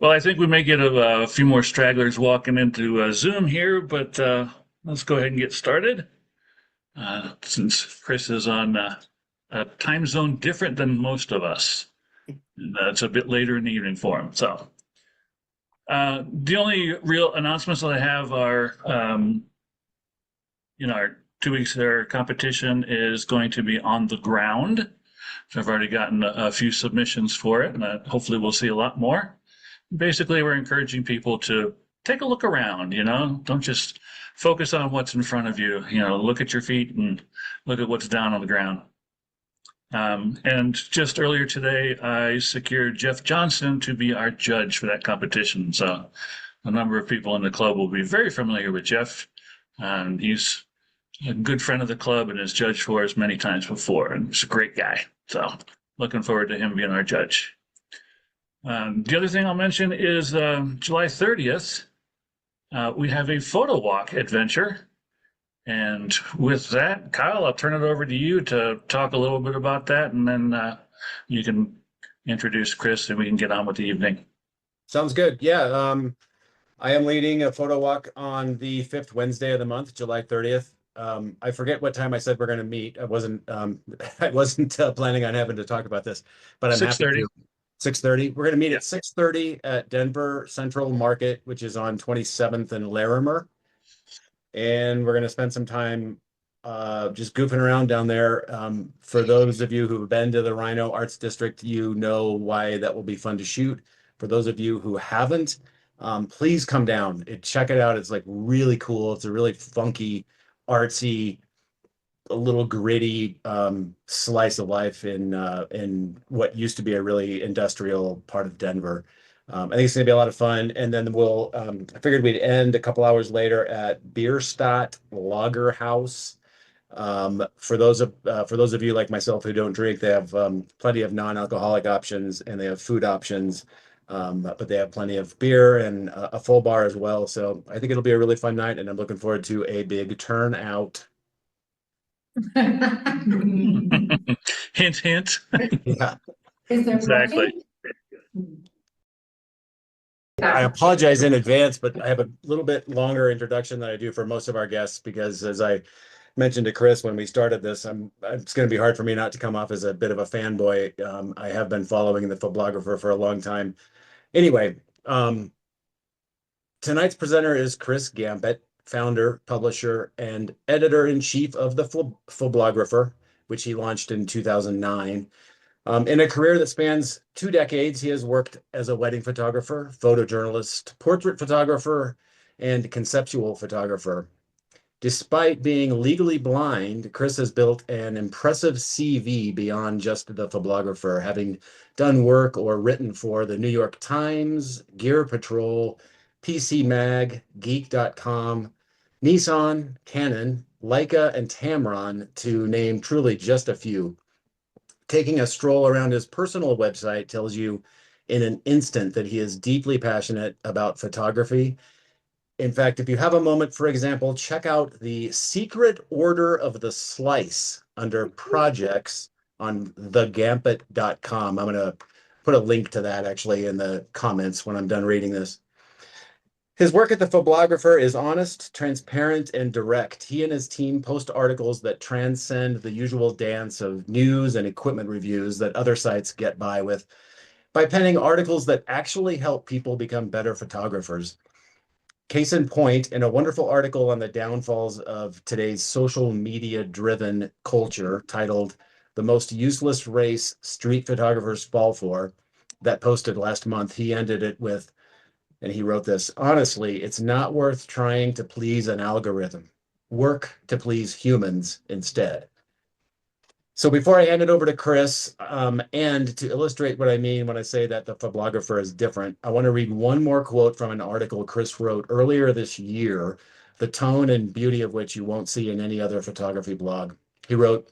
Well, I think we may get a few more stragglers walking into Zoom here, but let's go ahead and get started. Since Chris is on a time zone different than most of us, and, it's a bit later in the evening for him. So the only real announcements that I have are, our 2 weeks there competition is going to be on the ground. So I've already gotten a few submissions for it, and hopefully we'll see a lot more. Basically, we're encouraging people to take a look around, don't just focus on what's in front of you, look at your feet and look at what's down on the ground. And just earlier today, I secured Jeff Johnson to be our judge for that competition. So a number of people in the club will be very familiar with Jeff. He's a good friend of the club and has judged for us many times before, and he's a great guy. So looking forward to him being our judge. The other thing I'll mention is July 30th, we have a photo walk adventure. And with that, Kyle, I'll turn it over to you to talk a little bit about that, and then you can introduce Chris and we can get on with the evening. Sounds good. Yeah. I am leading a photo walk on the 5th Wednesday of the month, July 30th. I forget what time I said we're going to meet. I wasn't planning on having to talk about this, but I'm happy to. 6:30. We're going to meet at 6:30 at Denver Central Market, which is on 27th and Larimer. And we're going to spend some time just goofing around down there. For those of you who've been to the Rhino Arts District, you know why that will be fun to shoot. For those of you who haven't, please come down and check it out. It's like really cool. It's a really funky, artsy, a little gritty slice of life in what used to be a really industrial part of Denver. I think it's gonna be a lot of fun. And then I figured we'd end a couple hours later at Bierstadt Lager House. For those of you like myself who don't drink, they have plenty of non-alcoholic options and they have food options. But they have plenty of beer and a full bar as well. So I think it'll be a really fun night, and I'm looking forward to a big turnout. Hint, hint. Yeah. Is there Exactly. I apologize in advance, but I have a little bit longer introduction than I do for most of our guests because, as I mentioned to Chris when we started this, it's going to be hard for me not to come off as a bit of a fanboy. I have been following ThePhoblographer for a long time. Anyway, tonight's presenter is Chris Gampat, founder, publisher, and editor-in-chief of ThePhoblographer, which he launched in 2009. In a career that spans 2 decades, he has worked as a wedding photographer, photojournalist, portrait photographer, and conceptual photographer. Despite being legally blind, Chris has built an impressive CV beyond just ThePhoblographer, having done work or written for the New York Times, Gear Patrol, PC Mag, Geek.com, Nissan, Canon, Leica, and Tamron, to name truly just a few. Taking a stroll around his personal website tells you in an instant that he is deeply passionate about photography. In fact, if you have a moment, for example, check out the Secret Order of the Slice under projects on thegampat.com. I'm going to put a link to that actually in the comments when I'm done reading this. His work at ThePhoblographer is honest, transparent, and direct. He and his team post articles that transcend the usual dance of news and equipment reviews that other sites get by with, by penning articles that actually help people become better photographers. Case in point, in a wonderful article on the downfalls of today's social media-driven culture titled "The Most Useless Race Street Photographers Fall For," that posted last month, he ended it with, and he wrote this: "Honestly, it's not worth trying to please an algorithm. Work to please humans instead." So before I hand it over to Chris, and to illustrate what I mean when I say that ThePhoblographer is different, I want to read one more quote from an article Chris wrote earlier this year, the tone and beauty of which you won't see in any other photography blog. He wrote,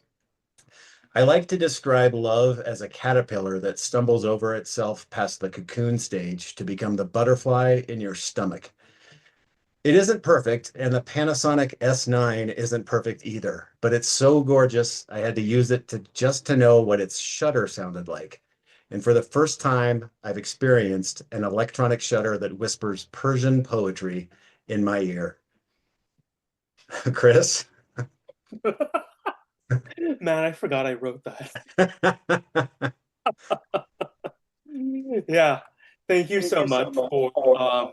"I like to describe love as a caterpillar that stumbles over itself past the cocoon stage to become the butterfly in your stomach. It isn't perfect, and the Panasonic S9 isn't perfect either, but it's so gorgeous I had to use it just to know what its shutter sounded like. And for the first time, I've experienced an electronic shutter that whispers Persian poetry in my ear. Chris? Man, I forgot I wrote that. Yeah, thank you so much for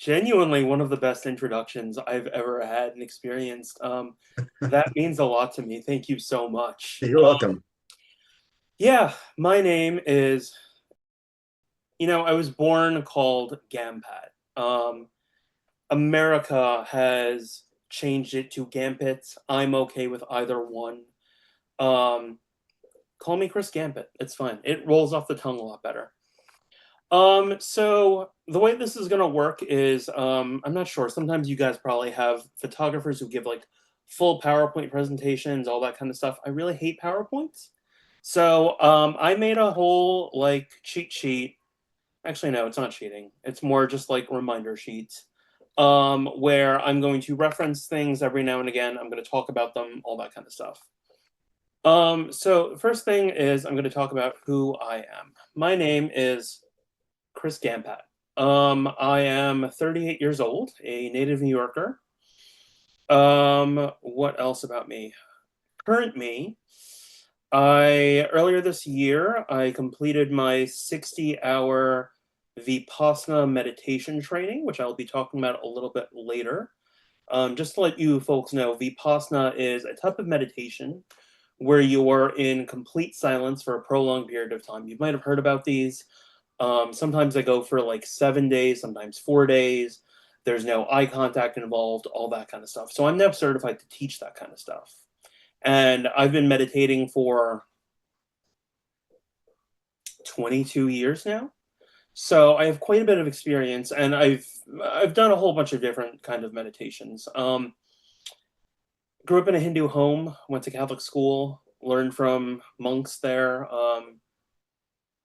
genuinely one of the best introductions I've ever had and experienced. That means a lot to me. Thank you so much. You're welcome. Yeah, my name is, I was born called Gampat. America has changed it to Gambit. I'm okay with either one. Um, Call me Chris Gambit. It's fine. It rolls off the tongue a lot better. So the way this is gonna work is, I'm not sure. Sometimes you guys probably have photographers who give like full PowerPoint presentations, all that kind of stuff. I really hate PowerPoints. So I made a whole like cheat sheet. Actually, no, it's not cheating. It's more just like reminder sheets, where I'm going to reference things every now and again. I'm going to talk about them, all that kind of stuff. So first thing is I'm going to talk about who I am. My name is Chris Gampat. I am 38 years old, a native New Yorker. What else about me? Current me. Earlier this year, I completed my 60-hour Vipassana meditation training, which I'll be talking about a little bit later. Just to let you folks know, Vipassana is a type of meditation where you are in complete silence for a prolonged period of time. You might have heard about these. Sometimes they go for like 7 days, sometimes 4 days. There's no eye contact involved, all that kind of stuff. So I'm now certified to teach that kind of stuff. And I've been meditating for 22 years now. So I have quite a bit of experience, and I've done a whole bunch of different kind of meditations. Grew up in a Hindu home, went to Catholic school, learned from monks there,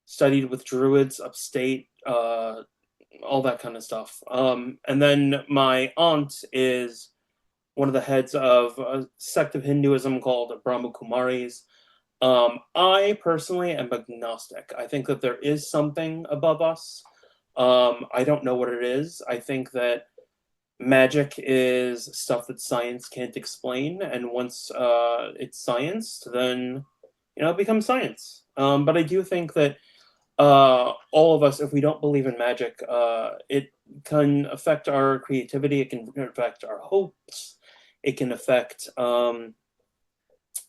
studied with druids upstate, all that kind of stuff. And then my aunt is one of the heads of a sect of Hinduism called Brahma Kumaris. I personally am agnostic. I think that there is something above us. I don't know what it is. I think that magic is stuff that science can't explain, and once it's science, then it becomes science. But I do think that all of us, if we don't believe in magic, it can affect our creativity. It can affect our hopes. It can affect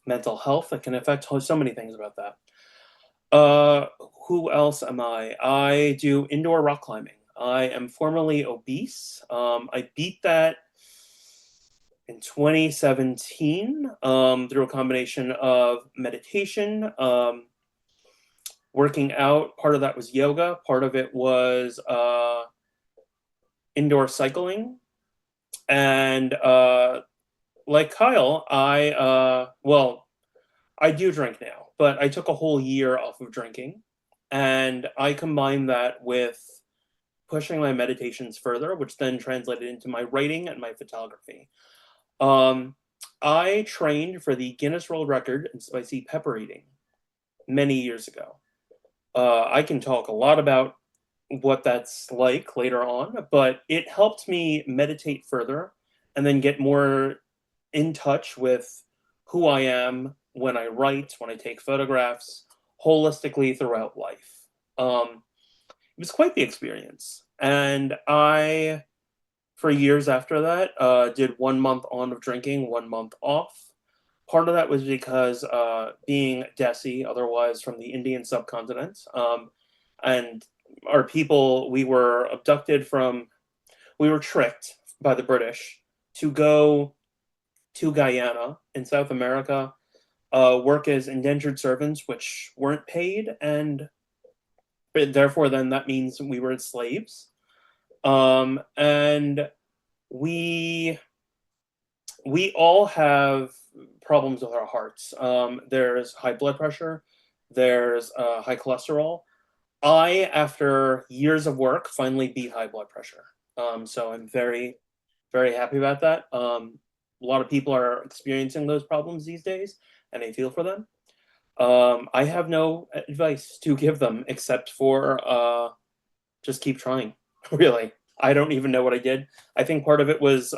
mental health. It can affect so many things about that. Who else am I? I do indoor rock climbing. I am formerly obese. I beat that in 2017 through a combination of meditation, working out. Part of that was yoga. Part of it was indoor cycling. And like Kyle, I do drink now, but I took a whole year off of drinking, and I combined that with pushing my meditations further, which then translated into my writing and my photography. I trained for the Guinness World Record in spicy pepper eating many years ago. I can talk a lot about what that's like later on, but it helped me meditate further and then get more in touch with who I am when I write, when I take photographs, holistically throughout life. It was quite the experience. And I, for years after that, did 1 month on of drinking, 1 month off. Part of that was because being Desi, otherwise from the Indian subcontinent, and our people, we were tricked by the British to go to Guyana in South America, work as indentured servants, which weren't paid, and therefore then that means we were slaves. And we all have problems with our hearts. There's high blood pressure, there's high cholesterol. I, after years of work, finally beat high blood pressure. So I'm very, very happy about that. A lot of people are experiencing those problems these days, and I feel for them. I have no advice to give them except for just keep trying. Really, I don't even know what I did. I think part of it was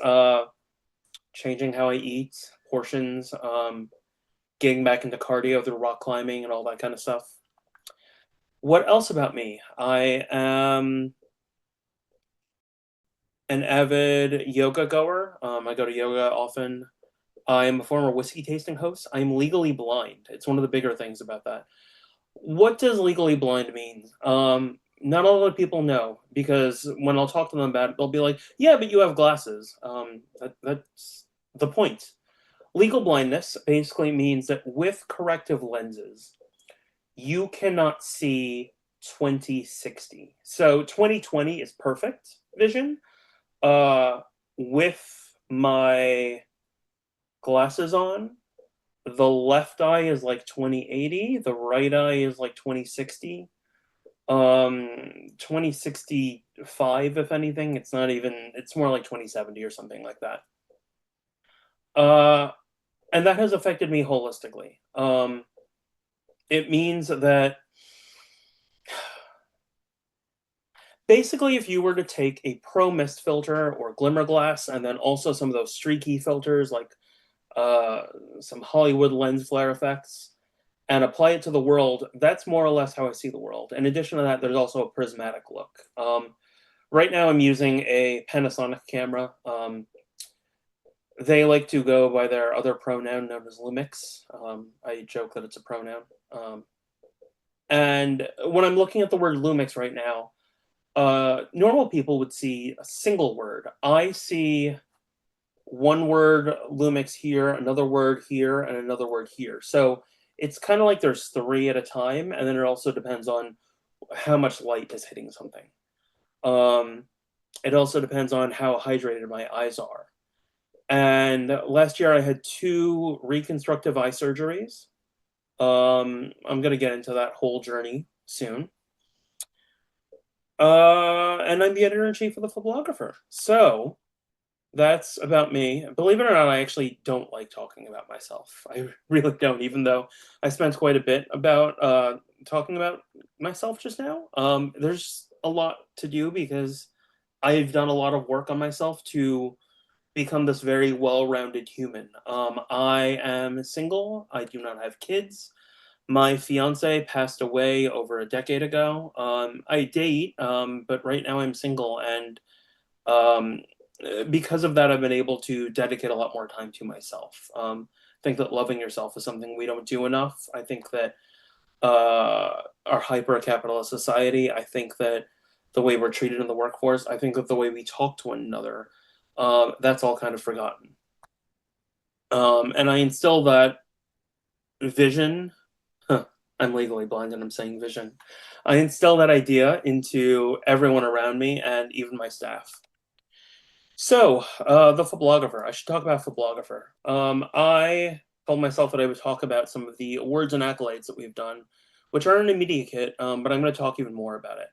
changing how I eat, portions, getting back into cardio through rock climbing and all that kind of stuff. What else about me? I am an avid yoga goer. I go to yoga often. I'm a former whiskey tasting host. I'm legally blind. It's one of the bigger things about that. What does legally blind mean? Not a lot of people know, because when I'll talk to them about it, they'll be like, yeah, but you have glasses. That's the point. Legal blindness basically means that with corrective lenses, you cannot see 20/60. So 20/20 is perfect vision. With my glasses on, the left eye is like 20/80, the right eye is like 20/60. 20/65, if anything. It's not even, it's more like 20/70 or something like that. And that has affected me holistically. It means that basically, if you were to take a pro mist filter or glimmer glass, and then also some of those streaky filters like some Hollywood lens flare effects, and apply it to the world, that's more or less how I see the world. In addition to that, there's also a prismatic look. Right now, I'm using a Panasonic camera. They like to go by their other pronoun known as Lumix. I joke that it's a pronoun. And when I'm looking at the word Lumix right now, normal people would see a single word. I see one word Lumix here, another word here, and another word here. So it's kind of like there's three at a time, and then it also depends on how much light is hitting something. It also depends on how hydrated my eyes are. And last year I had 2 reconstructive eye surgeries. I'm going to get into that whole journey soon. And I'm the editor-in-chief of ThePhoblographer. So that's about me. Believe it or not, I actually don't like talking about myself. I really don't, even though I spent quite a bit about talking about myself just now. There's a lot to do because I've done a lot of work on myself to become this very well-rounded human. I am single. I do not have kids. My fiance passed away over a decade ago. I date, but right now I'm single, and because of that, I've been able to dedicate a lot more time to myself. I think that loving yourself is something we don't do enough. I think that our hyper-capitalist society, I think that the way we're treated in the workforce, I think that the way we talk to one another, that's all kind of forgotten. And I instill that vision. I'm legally blind and I'm saying vision. I instill that idea into everyone around me and even my staff. So, the Phoblographer. I should talk about Phoblographer. I told myself that I would talk about some of the awards and accolades that we've done, which aren't immediate, but I'm going to talk even more about it.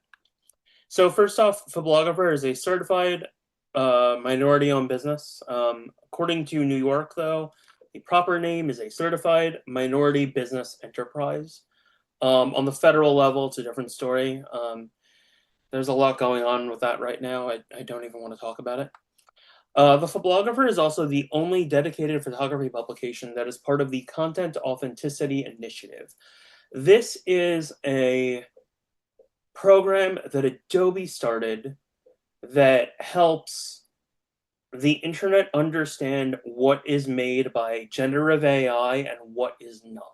So first off, Phoblographer is a certified minority-owned business. According to New York, though, the proper name is a certified minority business enterprise. On the federal level, it's a different story. There's a lot going on with that right now. I don't even want to talk about it. The Phoblographer is also the only dedicated photography publication that is part of the Content Authenticity Initiative. This is a program that Adobe started that helps the internet understand what is made by generative AI and what is not.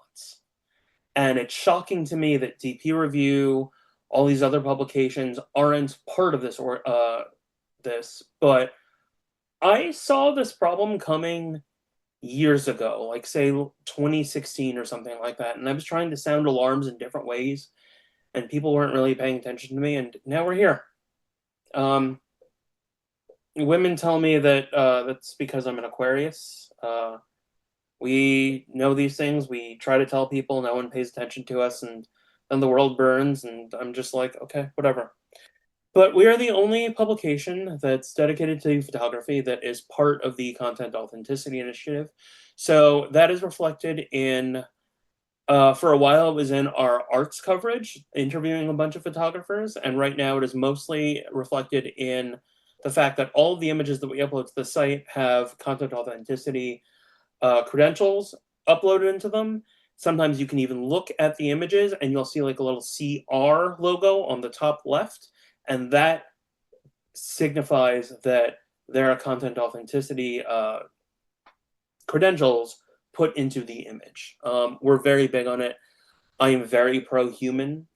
And it's shocking to me that DP Review, all these other publications aren't part of this, but I saw this problem coming years ago, like say 2016 or something like that, and I was trying to sound alarms in different ways, and people weren't really paying attention to me, and now we're here. Women tell me that that's because I'm an Aquarius. We know these things, we try to tell people, no one pays attention to us, and then the world burns, and I'm just like, okay, whatever. But we are the only publication that's dedicated to photography that is part of the Content Authenticity Initiative. So that is reflected in For a while, it was in our arts coverage, interviewing a bunch of photographers, and right now it is mostly reflected in the fact that all of the images that we upload to the site have content authenticity credentials uploaded into them. Sometimes you can even look at the images and you'll see like a little CR logo on the top left, and that signifies that there are content authenticity credentials put into the image. We're very big on it. I am very pro-human.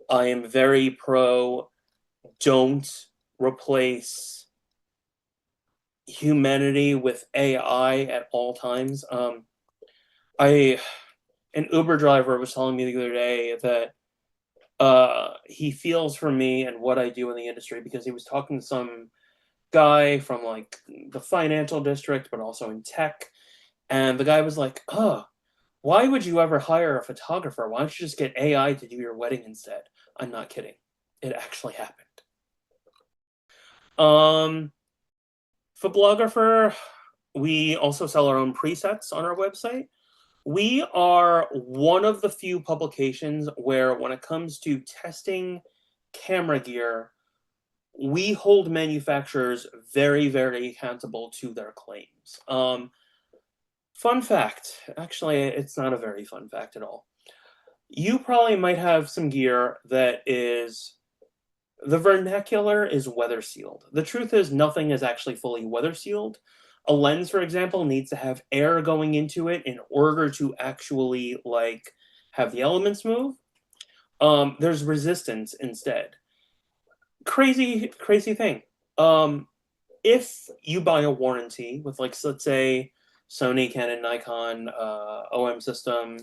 I am very pro don't replace humanity with AI at all times. An Uber driver was telling me the other day that he feels for me and what I do in the industry, because he was talking to some guy from like the financial district, but also in tech. And the guy was like, oh, why would you ever hire a photographer? Why don't you just get AI to do your wedding instead? I'm not kidding. It actually happened. Photographer, we also sell our own presets on our website. We are one of the few publications where, when it comes to testing camera gear, we hold manufacturers very, very accountable to their claims. Fun fact, actually, it's not a very fun fact at all. You probably might have some gear that is, the vernacular is weather sealed. The truth is nothing is actually fully weather sealed. A lens, for example, needs to have air going into it in order to actually like have the elements move. There's resistance instead. Crazy thing. If you buy a warranty with, like, let's say Sony, Canon, Nikon, OM System,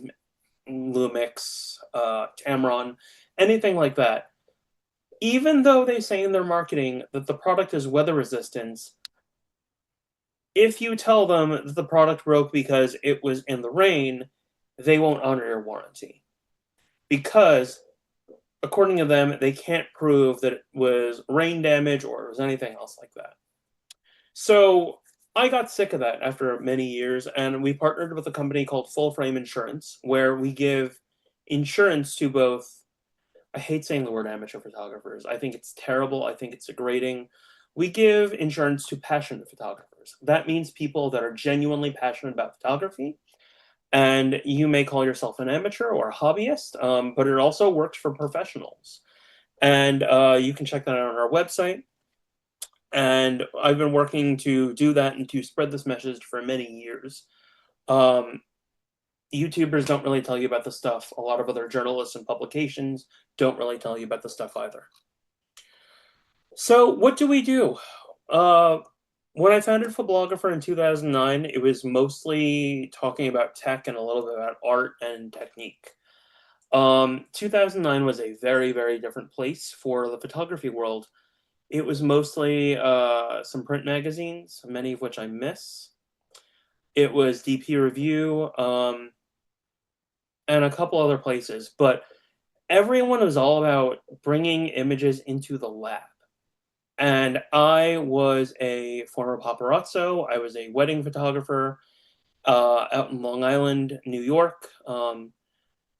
Lumix, Tamron, anything like that, even though they say in their marketing that the product is weather resistant, if you tell them that the product broke because it was in the rain, they won't honor your warranty. Because, according to them, they can't prove that it was rain damage or it was anything else like that. So I got sick of that after many years, and we partnered with a company called Full Frame Insurance, where we give insurance to both, I hate saying the word amateur photographers. I think it's terrible. I think it's degrading. We give insurance to passionate photographers. That means people that are genuinely passionate about photography. And you may call yourself an amateur or a hobbyist, but it also works for professionals. And you can check that out on our website. And I've been working to do that and to spread this message for many years. YouTubers don't really tell you about this stuff. A lot of other journalists and publications don't really tell you about this stuff either. So what do we do? When I founded ThePhoblographer in 2009, it was mostly talking about tech and a little bit about art and technique. 2009 was a very, very different place for the photography world. It was mostly some print magazines, many of which I miss. It was DP Review, and a couple other places, but everyone was all about bringing images into the lab. And I was a former paparazzo. I was a wedding photographer out in Long Island, New York. And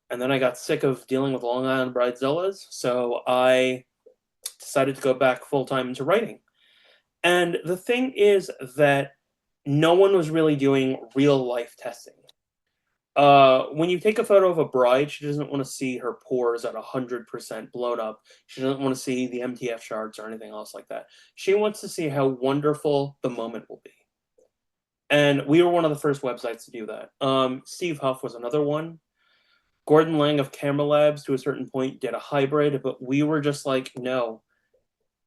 then I got sick of dealing with Long Island bridezillas, so I decided to go back full-time into writing. And the thing is that no one was really doing real-life testing. When you take a photo of a bride, she doesn't want to see her pores at 100% blown up. She doesn't want to see the MTF charts or anything else like that. She wants to see how wonderful the moment will be. And we were one of the first websites to do that. Steve Huff was another one. Gordon Lang of Camera Labs, to a certain point, did a hybrid, but we were just like, no.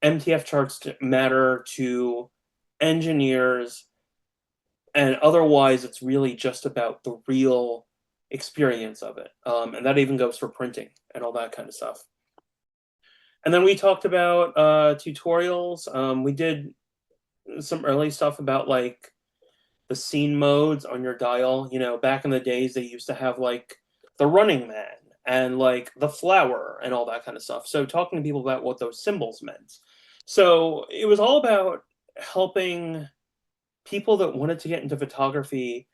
MTF charts matter to engineers, and otherwise it's really just about the real experience of it. And that even goes for printing and all that kind of stuff. And then we talked about tutorials. We did some early stuff about like the scene modes on your dial. You know, back in the days, they used to have like the Running Man and like the flower and all that kind of stuff. So talking to people about what those symbols meant. So it was all about helping people that wanted to get into photography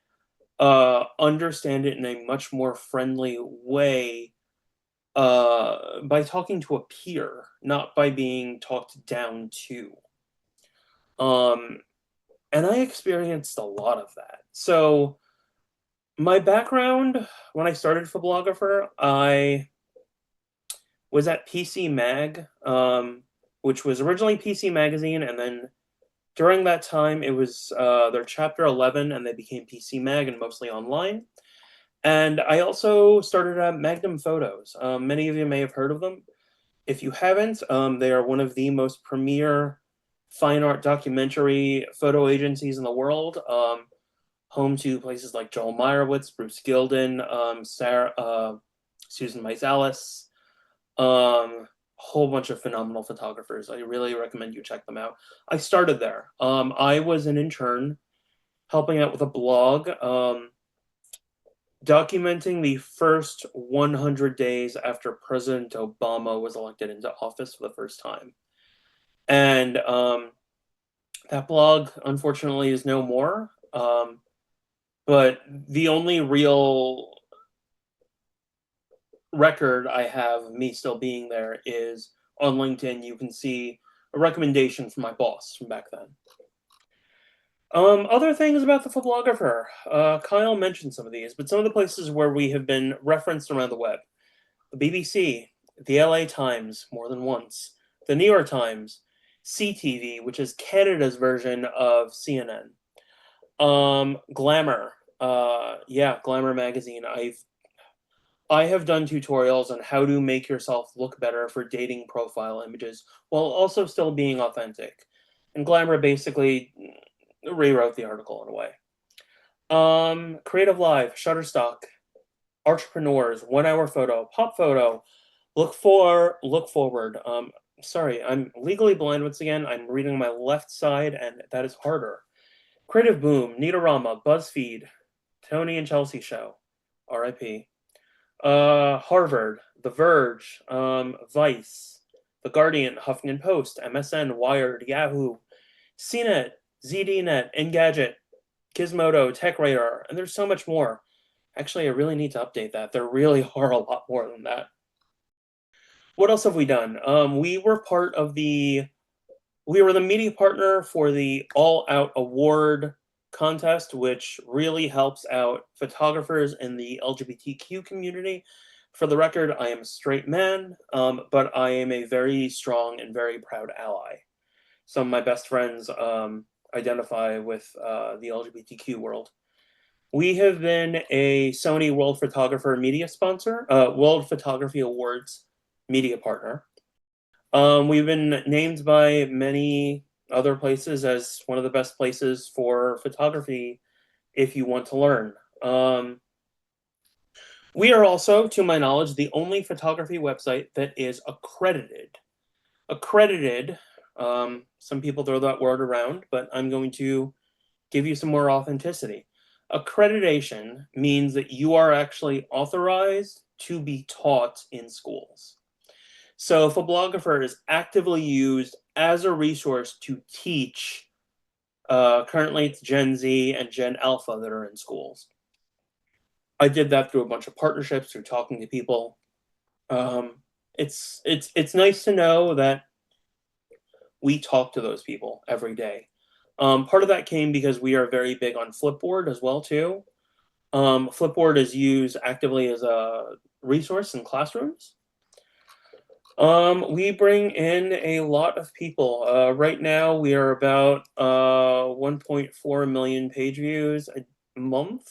understand it in a much more friendly way by talking to a peer, not by being talked down to. And I experienced a lot of that. So my background, when I started Photographer, I was at PC Mag, which was originally PC Magazine, and then during that time, it was their Chapter 11, and they became PC Mag and mostly online. And I also started at Magnum Photos. Many of you may have heard of them. If you haven't, they are one of the most premier fine art documentary photo agencies in the world. Home to places like Joel Meyerowitz, Bruce Gilden, Susan Meisalis, whole bunch of phenomenal photographers. I really recommend you check them out. I started there. I was an intern helping out with a blog, documenting the first 100 days after President Obama was elected into office for the first time. And that blog, unfortunately, is no more. But the only real record I have of me still being there is on LinkedIn. You can see a recommendation from my boss from back then. Other things about the Photographer. Kyle mentioned some of these, but some of the places where we have been referenced around the web. The BBC, the LA Times more than once, the New York Times, CTV, which is Canada's version of CNN. Glamour. Glamour magazine. I have done tutorials on how to make yourself look better for dating profile images while also still being authentic. And Glamour basically rewrote the article in a way. Creative Live, Shutterstock, Entrepreneurs, 1 Hour Photo, Pop Photo, Look Forward. Sorry, I'm legally blind once again. I'm reading my left side, and that is harder. Creative Boom, Neatorama, BuzzFeed, Tony and Chelsea Show, RIP. Harvard, The Verge, Vice, The Guardian, Huffington Post, MSN, Wired, Yahoo, CNET, ZDNet, Engadget, Gizmodo, TechRadar, and there's so much more. Actually, I really need to update that. There really are a lot more than that. What else have we done? We were the media partner for the All Out Award contest, which really helps out photographers in the LGBTQ community. For the record, I am a straight man, but I am a very strong and very proud ally. Some of my best friends identify with the LGBTQ world. We have been a Sony World Photographer media sponsor, World Photography Awards media partner. We've been named by many other places as one of the best places for photography if you want to learn. We are also, to my knowledge, the only photography website that is accredited. Accredited, some people throw that word around, but I'm going to give you some more authenticity. Accreditation means that you are actually authorized to be taught in schools. So Photographer is actively used as a resource to teach. Currently, it's Gen Z and Gen Alpha that are in schools. I did that through a bunch of partnerships, through talking to people. It's nice to know that we talk to those people every day. Part of that came because we are very big on Flipboard as well too. Flipboard is used actively as a resource in classrooms. We bring in a lot of people. Right now, we are about 1.4 million page views a month.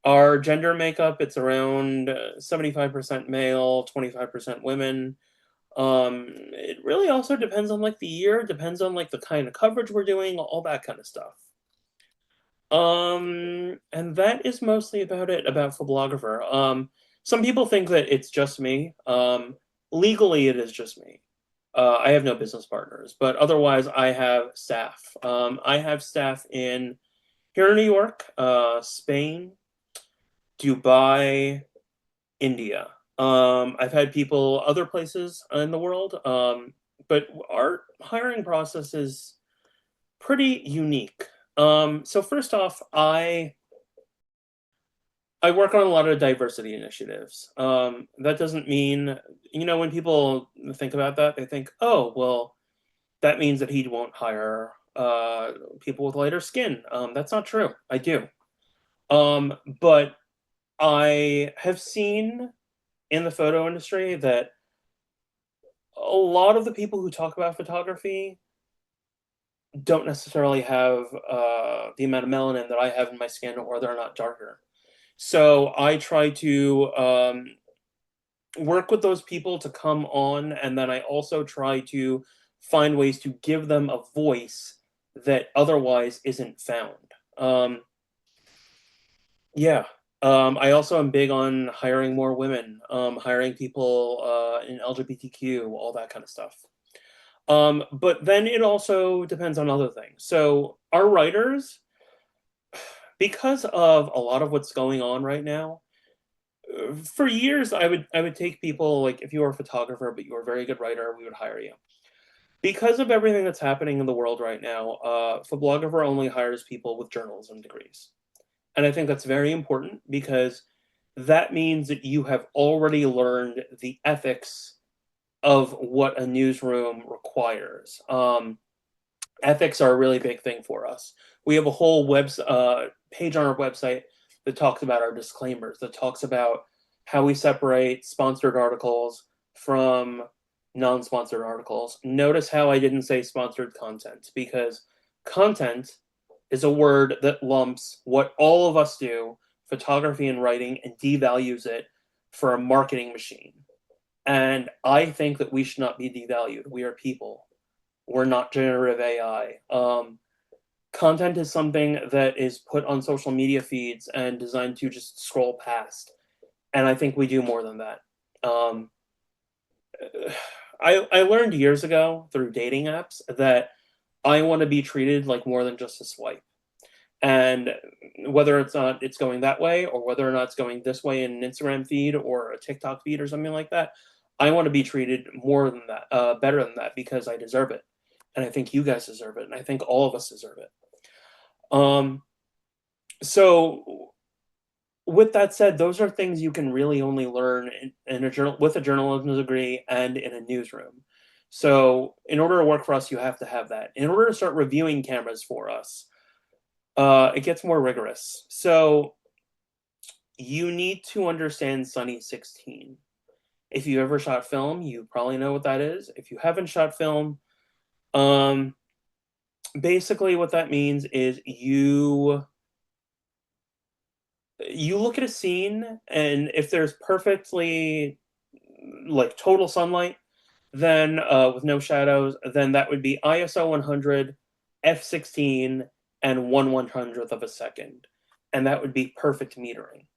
Our gender makeup, it's around 75% male, 25% women. It really also depends on like the year, depends on like the kind of coverage we're doing, all that kind of stuff. And that is mostly about it about Photographer. Some people think that it's just me. Legally, it is just me. I have no business partners, but otherwise, I have staff. I have staff here in New York, Spain, Dubai, India. I've had people other places in the world, but our hiring process is pretty unique. So first off, I work on a lot of diversity initiatives. That doesn't mean, when people think about that, they think, oh, well, that means that he won't hire people with lighter skin. That's not true. I do. But I have seen in the photo industry that a lot of the people who talk about photography don't necessarily have the amount of melanin that I have in my skin, or they're not darker. So I try to work with those people to come on, and then I also try to find ways to give them a voice that otherwise isn't found. Yeah. I also am big on hiring more women, hiring people in LGBTQ, all that kind of stuff. But then it also depends on other things. So our writers, because of a lot of what's going on right now, for years I would take people, like, if you were a photographer but you were a very good writer, we would hire you. Because of everything that's happening in the world right now, Photographer only hires people with journalism degrees. And I think that's very important, because that means that you have already learned the ethics of what a newsroom requires. Ethics are a really big thing for us. We have a whole page on our website that talks about our disclaimers, that talks about how we separate sponsored articles from non-sponsored articles. Notice how I didn't say sponsored content, because content is a word that lumps what all of us do, photography and writing, and devalues it for a marketing machine. And I think that we should not be devalued. We are people. We're not generative AI. Content is something that is put on social media feeds and designed to just scroll past. And I think we do more than that. I learned years ago through dating apps that I want to be treated like more than just a swipe. And whether it's going that way, or whether or not it's going this way in an Instagram feed or a TikTok feed or something like that, I want to be treated more than that, better than that, because I deserve it. And I think you guys deserve it. And I think all of us deserve it. So with that said, those are things you can really only learn with a journalism degree and in a newsroom. So in order to work for us, you have to have that. In order to start reviewing cameras for us, it gets more rigorous. So you need to understand Sunny 16. If you ever shot film, you probably know what that is. If you haven't shot film, basically what that means is you look at a scene, and if there's perfectly, like, total sunlight, then with no shadows, then that would be ISO 100, f16, and 1/100th of a second, and that would be perfect metering.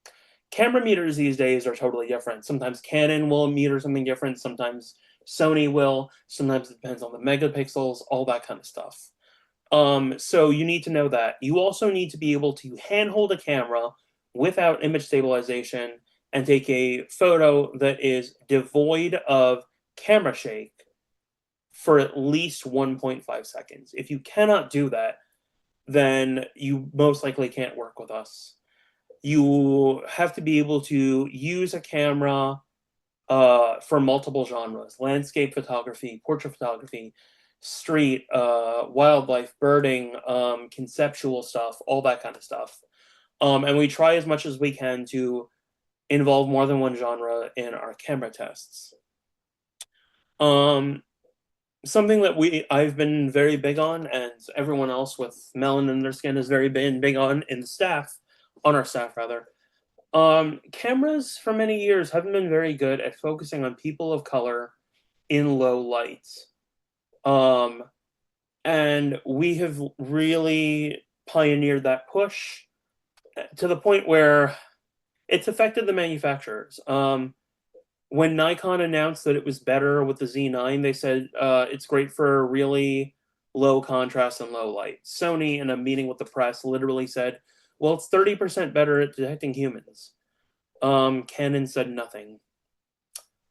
Camera meters these days are totally different. Sometimes Canon will meter something different, sometimes Sony will, sometimes it depends on the megapixels, all that kind of stuff. So you need to know that. You also need to be able to handhold a camera without image stabilization and take a photo that is devoid of camera shake for at least 1.5 seconds. If you cannot do that, then you most likely can't work with us. You have to be able to use a camera for multiple genres: landscape photography, portrait photography, street, wildlife, birding, conceptual stuff, all that kind of stuff. And we try as much as we can to involve more than one genre in our camera tests. Something that I've been very big on, and everyone else with melanin in their skin has been big on on our staff rather. Cameras for many years haven't been very good at focusing on people of color in low lights. And we have really pioneered that push to the point where it's affected the manufacturers. When Nikon announced that it was better with the Z9, they said it's great for really low contrast and low light. Sony, in a meeting with the press, literally said, well, it's 30% better at detecting humans. Canon said nothing.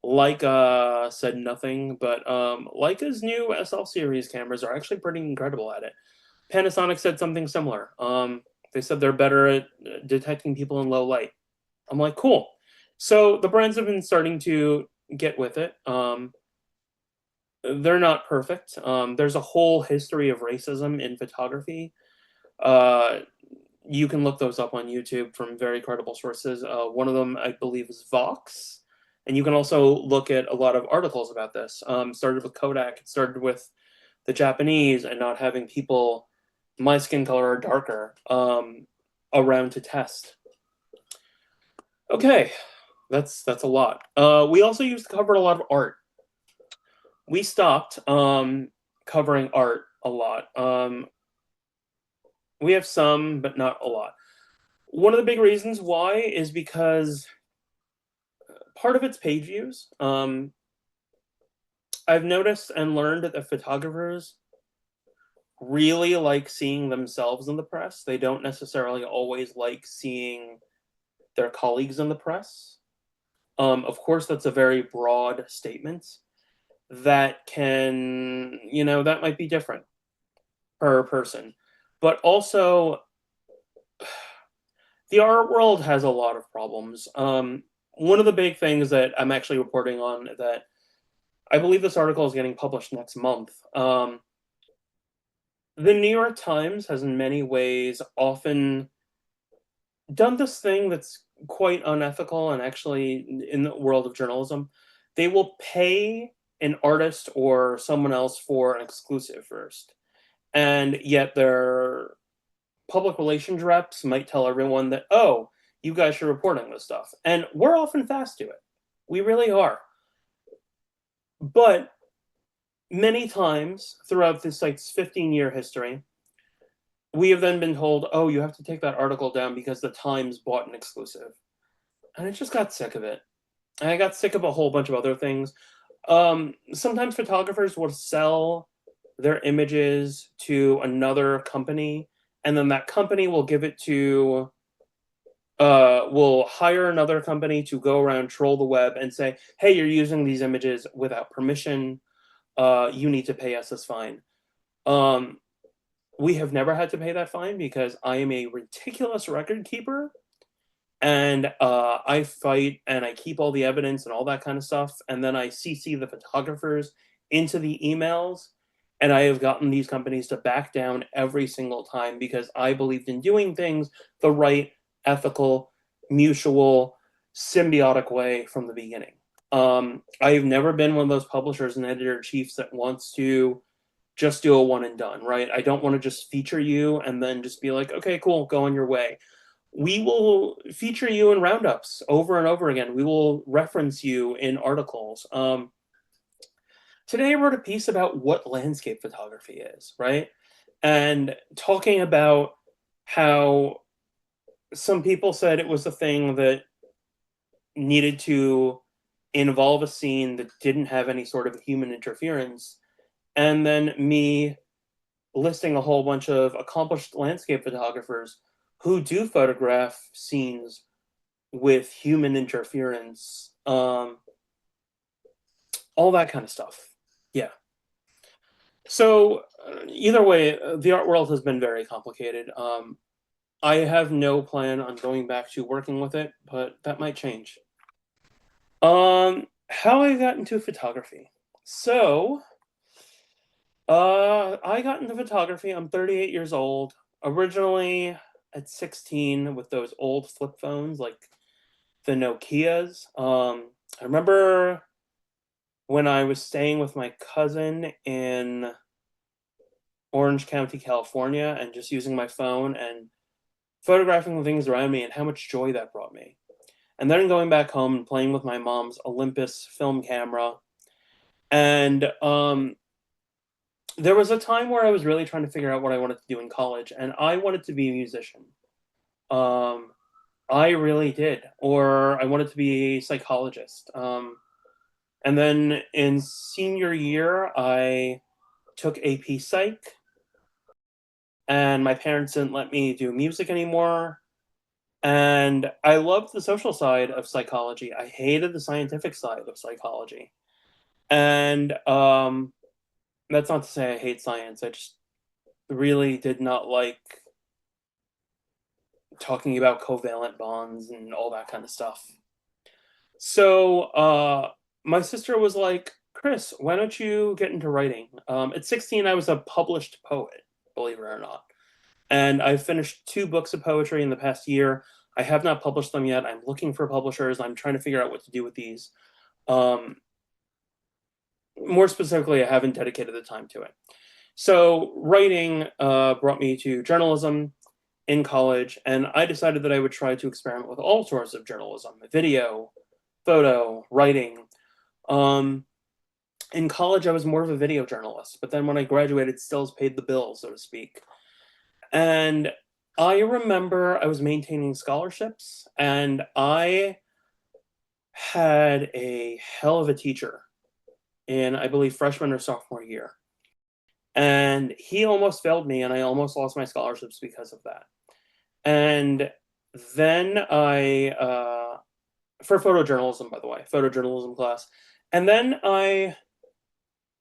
Leica said nothing, but Leica's new SL series cameras are actually pretty incredible at it. Panasonic said something similar. They said they're better at detecting people in low light. I'm like, cool. So the brands have been starting to get with it. They're not perfect. There's a whole history of racism in photography. You can look those up on YouTube from very credible sources. One of them, I believe, is Vox. And you can also look at a lot of articles about this. Started with Kodak. It started with the Japanese and not having people my skin color or darker around to test. Okay, that's a lot. We also used to cover a lot of art. We stopped covering art a lot. We have some, but not a lot. One of the big reasons why is because part of it's page views. I've noticed and learned that photographers really like seeing themselves in the press. They don't necessarily always like seeing their colleagues in the press. Of course, that's a very broad statement that can, that might be different per person. But also, the art world has a lot of problems. One of the big things that I'm actually reporting on that I believe this article is getting published next month. The New York Times has in many ways often done this thing that's quite unethical and actually in the world of journalism. They will pay an artist or someone else for an exclusive first. And yet their public relations reps might tell everyone that, oh, you guys should report on this stuff. And we're often fast to it. We really are. But many times throughout this site's 15-year history, we have then been told, oh, you have to take that article down because the Times bought an exclusive. And I just got sick of it. And I got sick of a whole bunch of other things. Sometimes photographers will sell their images to another company, and then that company will give it to, will hire another company to go around, troll the web, and say, hey, you're using these images without permission. You need to pay us this fine. We have never had to pay that fine because I am a meticulous record keeper, and I fight and I keep all the evidence and all that kind of stuff, and then I CC the photographers into the emails, and I have gotten these companies to back down every single time because I believed in doing things the right, ethical, mutual, symbiotic way from the beginning. I've never been one of those publishers and editor-in-chiefs that wants to just do a one and done, right? I don't want to just feature you and then just be like, okay, cool, go on your way. We will feature you in roundups over and over again. We will reference you in articles. Today I wrote a piece about what landscape photography is, right? And talking about how some people said it was a thing that needed to involve a scene that didn't have any sort of human interference. And then me listing a whole bunch of accomplished landscape photographers who do photograph scenes with human interference, all that kind of stuff. Yeah. So either way, the art world has been very complicated. I have no plan on going back to working with it, but that might change. How I got into photography. So, I got into photography. I'm 38 years old. Originally at 16 with those old flip phones, like the Nokias. I remember when I was staying with my cousin in Orange County, California, and just using my phone and photographing the things around me and how much joy that brought me. And then going back home and playing with my mom's Olympus film camera. And there was a time where I was really trying to figure out what I wanted to do in college, and I wanted to be a musician. I really did. Or I wanted to be a psychologist. And then in senior year, I took AP Psych, and my parents didn't let me do music anymore. And I loved the social side of psychology. I hated the scientific side of psychology. And that's not to say I hate science. really did not like talking about covalent bonds and all that kind of stuff. So my sister was like, Chris, why don't you get into writing? At 16, I was a published poet, believe it or not. And I've finished 2 books of poetry in the past year. I have not published them yet. I'm looking for publishers. I'm trying to figure out what to do with these. More specifically, I haven't dedicated the time to it. So writing brought me to journalism in college, and I decided that I would try to experiment with all sorts of journalism: video, photo, writing. In college, I was more of a video journalist, but then when I graduated, stills paid the bills, so to speak. And I remember I was maintaining scholarships, and I had a hell of a teacher in, I believe, freshman or sophomore year. And he almost failed me, and I almost lost my scholarships because of that. And then for photojournalism, by the way, photojournalism class. And then I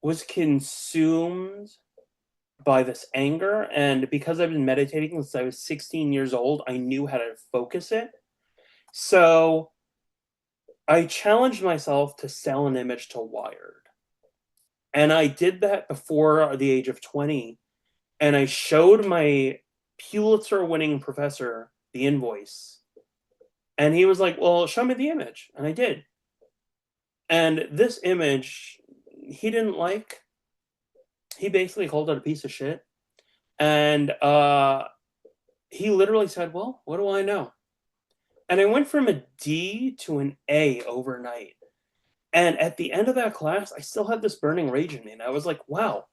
was consumed by this anger. And because I've been meditating since I was 16 years old, I knew how to focus it. So I challenged myself to sell an image to Wired. And I did that before the age of 20. And I showed my Pulitzer-winning professor the invoice. And he was like, well, show me the image. And I did. And this image, he didn't like. He basically called it a piece of shit. And he literally said, well, what do I know? And I went from a D to an A overnight. And at the end of that class, I still had this burning rage in me. And I was like, wow,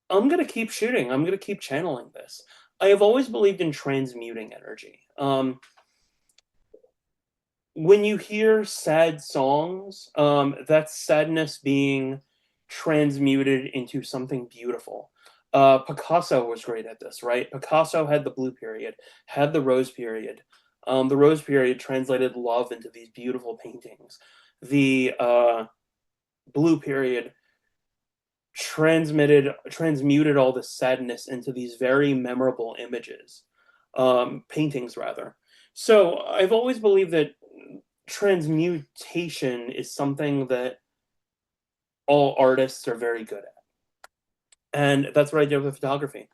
I'm going to keep shooting. I'm going to keep channeling this. I have always believed in transmuting energy. When you hear sad songs, that's sadness being transmuted into something beautiful. Picasso was great at this, right? Picasso had the blue period, had the rose period. The rose period translated love into these beautiful paintings. The blue period transmuted all the sadness into these very memorable images, paintings rather. So I've always believed that transmutation is something that all artists are very good at. And that's what I did with photography.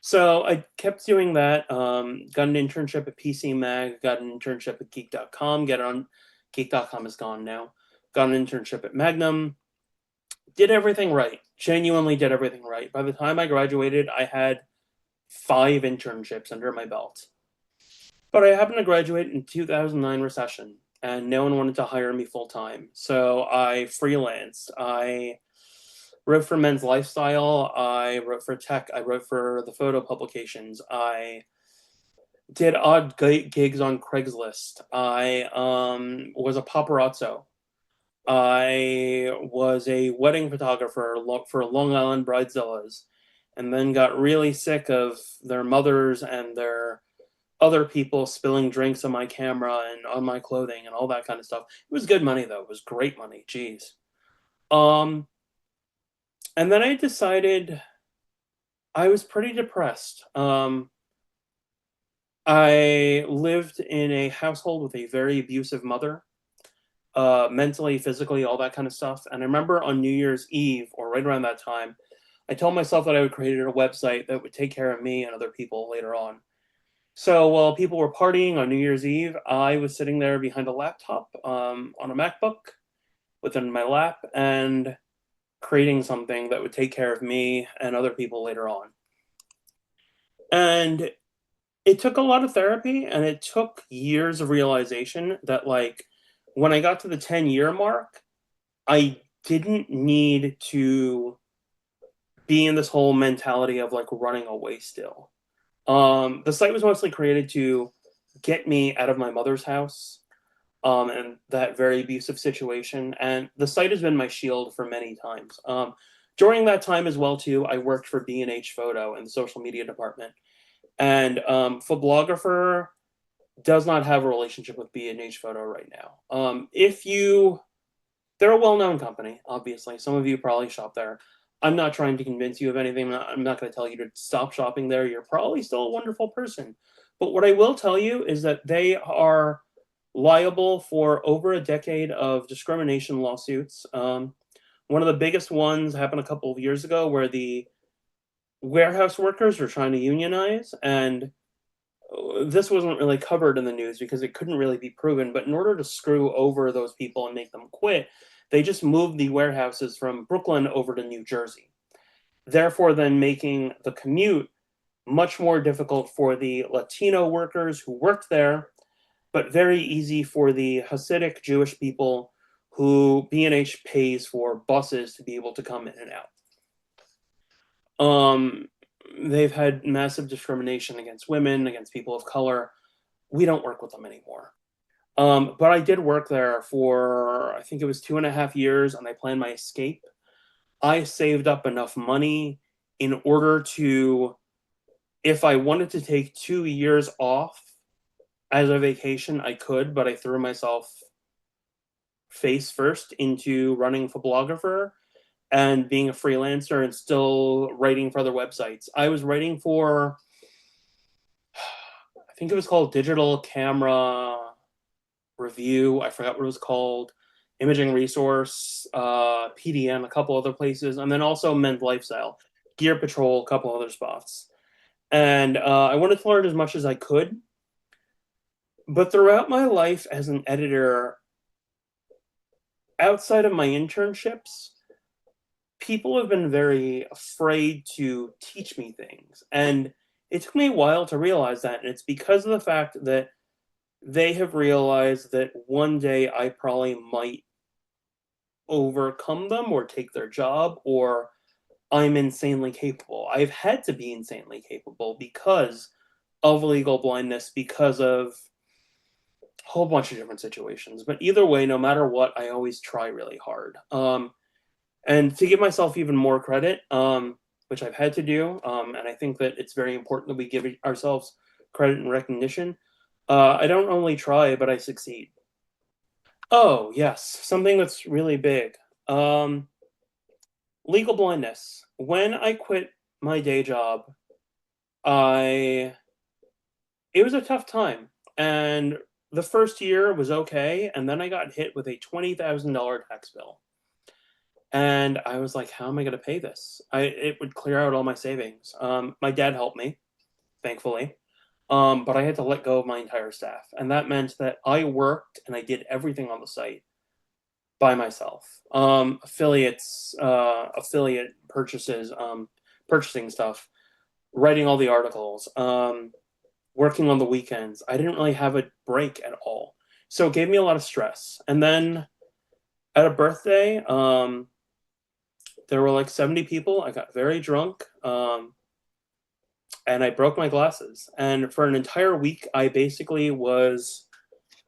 So I kept doing that, got an internship at PC Mag, got an internship at geek.com, geek.com is gone now, got an internship at Magnum, did everything right, genuinely did everything right. By the time I graduated, I had 5 internships under my belt. But I happened to graduate in 2009 recession, and no one wanted to hire me full time. So I freelanced. I wrote for Men's Lifestyle. I wrote for Tech. I wrote for the photo publications. I did odd gigs on Craigslist. I was a paparazzo. I was a wedding photographer for Long Island Bridezillas, and then got really sick of their mothers and their other people spilling drinks on my camera and on my clothing and all that kind of stuff. It was good money though. It was great money. Jeez. And then I decided I was pretty depressed. I lived in a household with a very abusive mother, mentally, physically, all that kind of stuff. And I remember on New Year's Eve, or right around that time, I told myself that I would create a website that would take care of me and other people later on. So while people were partying on New Year's Eve, I was sitting there behind a laptop on a MacBook within my lap and creating something that would take care of me and other people later on. And it took a lot of therapy, and it took years of realization that, like, when I got to the 10-year mark, I didn't need to be in this whole mentality of like running away still. The site was mostly created to get me out of my mother's house and that very abusive situation. And the site has been my shield for many times. During that time as well, too, I worked for B&H Photo in the social media department. And ThePhoblographer does not have a relationship with B&H Photo right now. They're a well-known company, obviously. Some of you probably shop there. I'm not trying to convince you of anything. I'm not going to tell you to stop shopping there. You're probably still a wonderful person. But what I will tell you is that they are liable for over a decade of discrimination lawsuits. One of the biggest ones happened a couple of years ago where the warehouse workers were trying to unionize, and this wasn't really covered in the news because it couldn't really be proven. But in order to screw over those people and make them quit, they just moved the warehouses from Brooklyn over to New Jersey, therefore then making the commute much more difficult for the Latino workers who worked there, but very easy for the Hasidic Jewish people who B&H pays for buses to be able to come in and out. They've had massive discrimination against women, against people of color. We don't work with them anymore. But I did work there for, I think it was 2.5 years, and I planned my escape. I saved up enough money in order to, if I wanted to take 2 years off as a vacation, I could, but I threw myself face first into running Photographer and being a freelancer and still writing for other websites. I was writing for, I think it was called Digital Camera Review. I forgot what it was called. Imaging Resource, PDN, a couple other places, and then also Men's Lifestyle, Gear Patrol, a couple other spots. And I wanted to learn as much as I could. But throughout my life as an editor, outside of my internships, people have been very afraid to teach me things. And it took me a while to realize that. And it's because of the fact that they have realized that one day I probably might overcome them or take their job, or I'm insanely capable. I've had to be insanely capable because of legal blindness, because of a whole bunch of different situations. But either way, no matter what, I always try really hard. And to give myself even more credit, which I've had to do, and I think that it's very important that we give ourselves credit and recognition, I don't only try, but I succeed. Oh, yes, something that's really big. Legal blindness. When I quit my day job, it was a tough time. And the first year was okay, and then I got hit with a $20,000 tax bill. And I was like, how am I going to pay this? It would clear out all my savings. My dad helped me, thankfully. But I had to let go of my entire staff. And that meant that I worked and I did everything on the site by myself. Affiliate purchases, purchasing stuff, writing all the articles, working on the weekends. I didn't really have a break at all. So it gave me a lot of stress. And then at a birthday, there were like 70 people. I got very drunk, and I broke my glasses. And for an entire week, I basically was,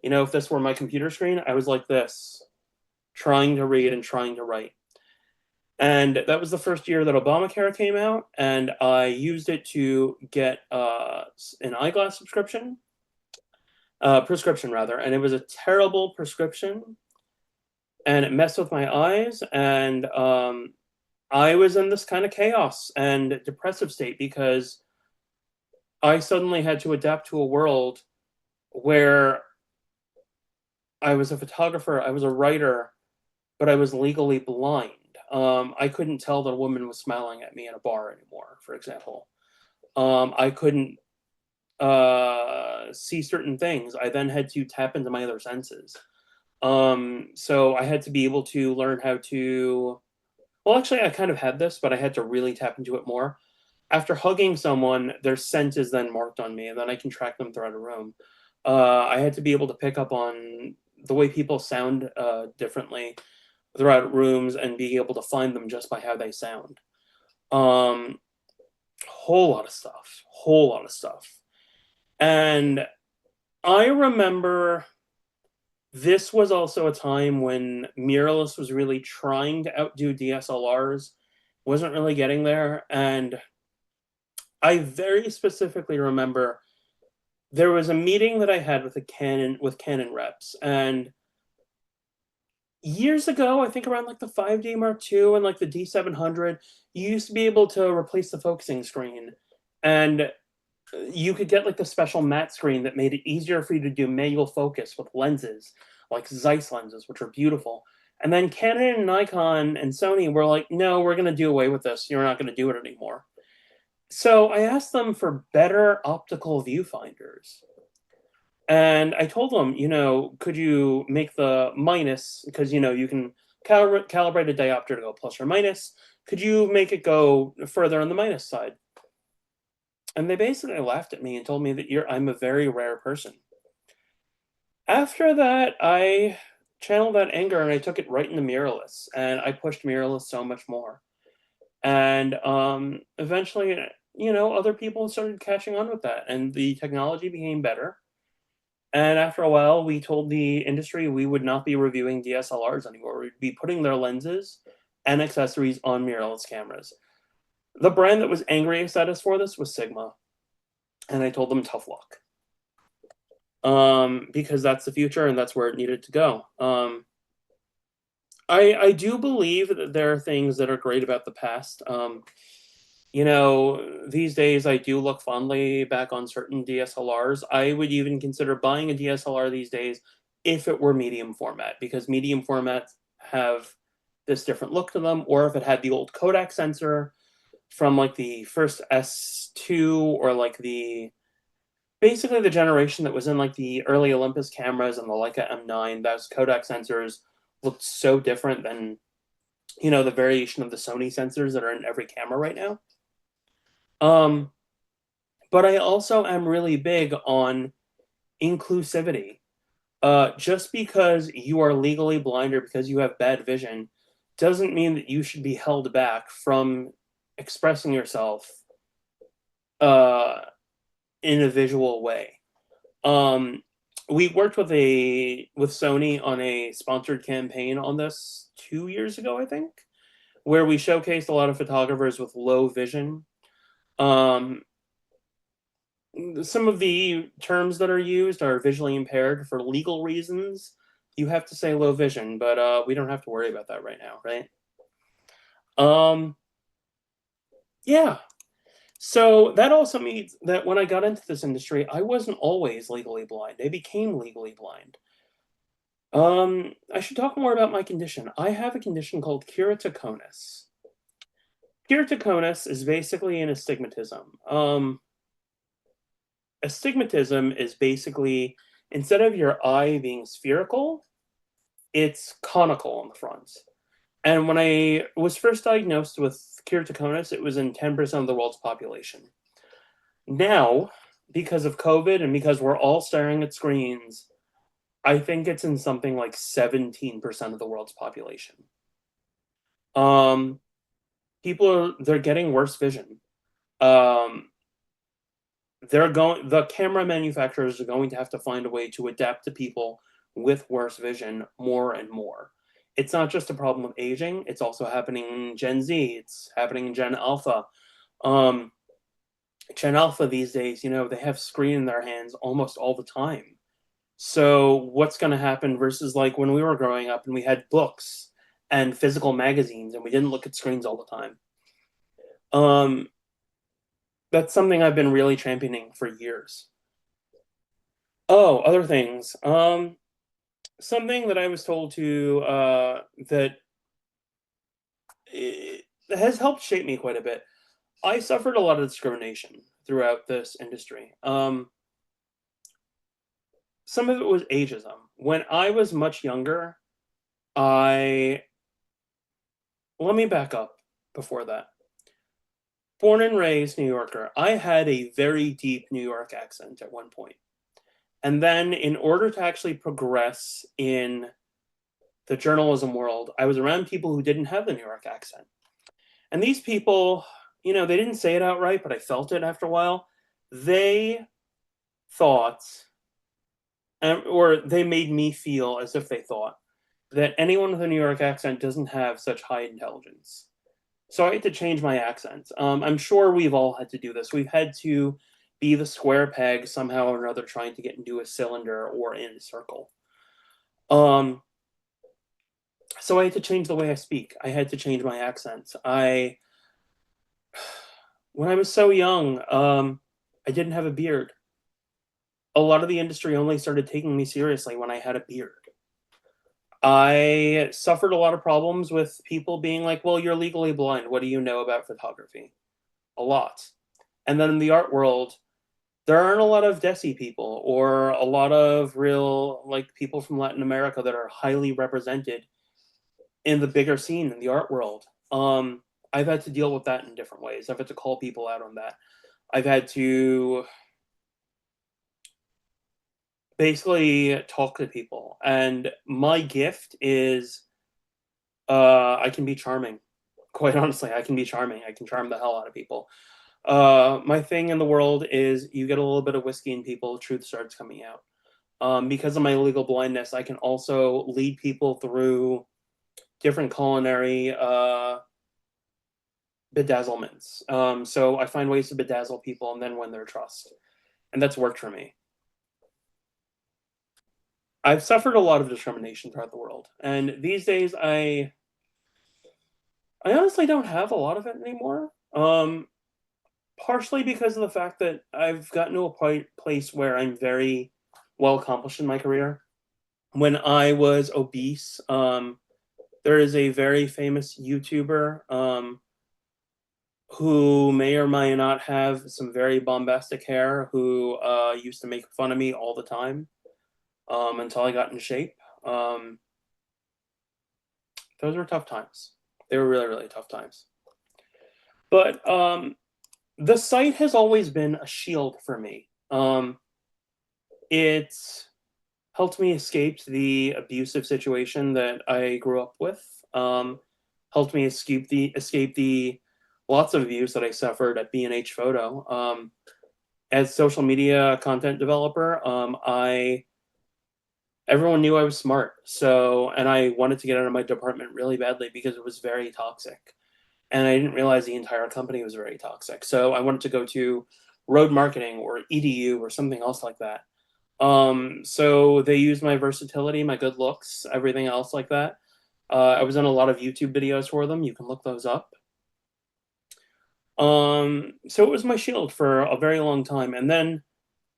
if this were my computer screen, I was like this, trying to read and trying to write. And that was the first year that Obamacare came out, and I used it to get an eyeglass prescription, and it was a terrible prescription, and it messed with my eyes, and I was in this kind of chaos and depressive state because I suddenly had to adapt to a world where I was a photographer, I was a writer, but I was legally blind. I couldn't tell that a woman was smiling at me in a bar anymore, for example. I couldn't see certain things. I then had to tap into my other senses. So I had to be able to learn how to, well, actually, I kind of had this, but I had to really tap into it more. After hugging someone, their scent is then marked on me, and then I can track them throughout a room. I had to be able to pick up on the way people sound differently throughout rooms and being able to find them just by how they sound. Whole lot of stuff. And I remember this was also a time when mirrorless was really trying to outdo DSLRs, wasn't really getting there. And I very specifically remember there was a meeting that I had with Canon reps, and years ago, I think around like the 5D Mark II and like the D700, you used to be able to replace the focusing screen, and you could get like the special matte screen that made it easier for you to do manual focus with lenses, like Zeiss lenses, which are beautiful. And then Canon and Nikon and Sony were like, no, we're going to do away with this. You're not going to do it anymore. So I asked them for better optical viewfinders. And I told them, could you make the minus, because, you can calibrate a diopter to go plus or minus. Could you make it go further on the minus side? And they basically laughed at me and told me that I'm a very rare person. After that, I channeled that anger and I took it right into mirrorless, and I pushed mirrorless so much more. And eventually, other people started catching on with that, and the technology became better. And after a while, we told the industry we would not be reviewing DSLRs anymore. We'd be putting their lenses and accessories on mirrorless cameras. The brand that was angriest at us for this was Sigma. And I told them tough luck. Because that's the future and that's where it needed to go. I do believe that there are things that are great about the past. These days I do look fondly back on certain DSLRs. I would even consider buying a DSLR these days if it were medium format, because medium formats have this different look to them, or if it had the old Kodak sensor from like the first S2, or like basically the generation that was in like the early Olympus cameras and the Leica M9. Those Kodak sensors looked so different than, the variation of the Sony sensors that are in every camera right now. But I also am really big on inclusivity. Just because you are legally blind or because you have bad vision doesn't mean that you should be held back from expressing yourself in a visual way. We worked with Sony on a sponsored campaign on this 2 years ago, I think, where we showcased a lot of photographers with low vision. Some of the terms that are used are visually impaired for legal reasons. You have to say low vision, but we don't have to worry about that right now, right? Yeah. So that also means that when I got into this industry, I wasn't always legally blind. I became legally blind. I should talk more about my condition. I have a condition called keratoconus. Keratoconus is basically an astigmatism. Astigmatism is basically, instead of your eye being spherical, it's conical on the front. And when I was first diagnosed with keratoconus, it was in 10% of the world's population. Now, because of COVID and because we're all staring at screens, I think it's in something like 17% of the world's population. They're getting worse vision. The camera manufacturers are going to have to find a way to adapt to people with worse vision more and more. It's not just a problem of aging, it's also happening in Gen Z, it's happening in Gen Alpha. Gen Alpha these days, they have screen in their hands almost all the time. So what's going to happen versus like when we were growing up and we had books and physical magazines and we didn't look at screens all the time? That's something I've been really championing for years. Oh, other things. Something that I was told to that has helped shape me quite a bit. I suffered a lot of discrimination throughout this industry. Some of it was ageism. When I was much younger, let me back up before that. Born and raised New Yorker, I had a very deep New York accent at one point. And then in order to actually progress in the journalism world, I was around people who didn't have the New York accent. And these people, they didn't say it outright, but I felt it after a while. They thought, or they made me feel as if they thought, that anyone with a New York accent doesn't have such high intelligence. So I had to change my accent. I'm sure we've all had to do this. We've had to be the square peg somehow or another trying to get into a cylinder or in a circle. So I had to change the way I speak. I had to change my accent. When I was so young, I didn't have a beard. A lot of the industry only started taking me seriously when I had a beard. I suffered a lot of problems with people being like, well, you're legally blind. What do you know about photography? A lot. And then in the art world, there aren't a lot of Desi people or a lot of real like people from Latin America that are highly represented in the bigger scene in the art world. I've had to deal with that in different ways. I've had to call people out on that. I've had to basically talk to people, and my gift is I can be charming. Quite honestly, I can be charming. I can charm the hell out of people. My thing in the world is you get a little bit of whiskey in people, truth starts coming out. Because of my legal blindness, I can also lead people through different culinary bedazzlements. So I find ways to bedazzle people and then win their trust. And that's worked for me. I've suffered a lot of discrimination throughout the world. And these days I honestly don't have a lot of it anymore. Partially because of the fact that I've gotten to a place where I'm very well accomplished in my career. When I was obese, there is a very famous YouTuber who may or may not have some very bombastic hair who used to make fun of me all the time until I got in shape. Those were tough times. They were really, really tough times. But the site has always been a shield for me. It's helped me escape the abusive situation that I grew up with. Helped me escape the lots of abuse that I suffered at B&H Photo. As social media content developer, everyone knew I was smart. And I wanted to get out of my department really badly because it was very toxic. And I didn't realize the entire company was very toxic. So I wanted to go to road marketing or EDU or something else like that. So they used my versatility, my good looks, everything else like that. I was in a lot of YouTube videos for them. You can look those up. So it was my shield for a very long time. And then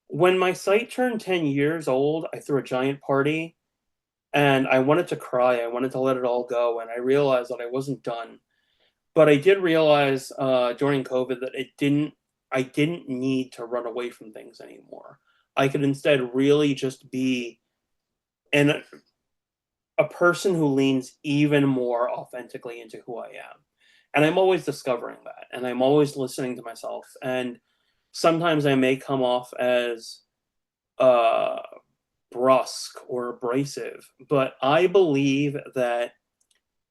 when my site turned 10 years old, I threw a giant party and I wanted to cry. I wanted to let it all go. And I realized that I wasn't done. But I did realize during COVID that I didn't need to run away from things anymore. I could instead really just be a person who leans even more authentically into who I am. And I'm always discovering that. And I'm always listening to myself. And sometimes I may come off as brusque or abrasive, but I believe that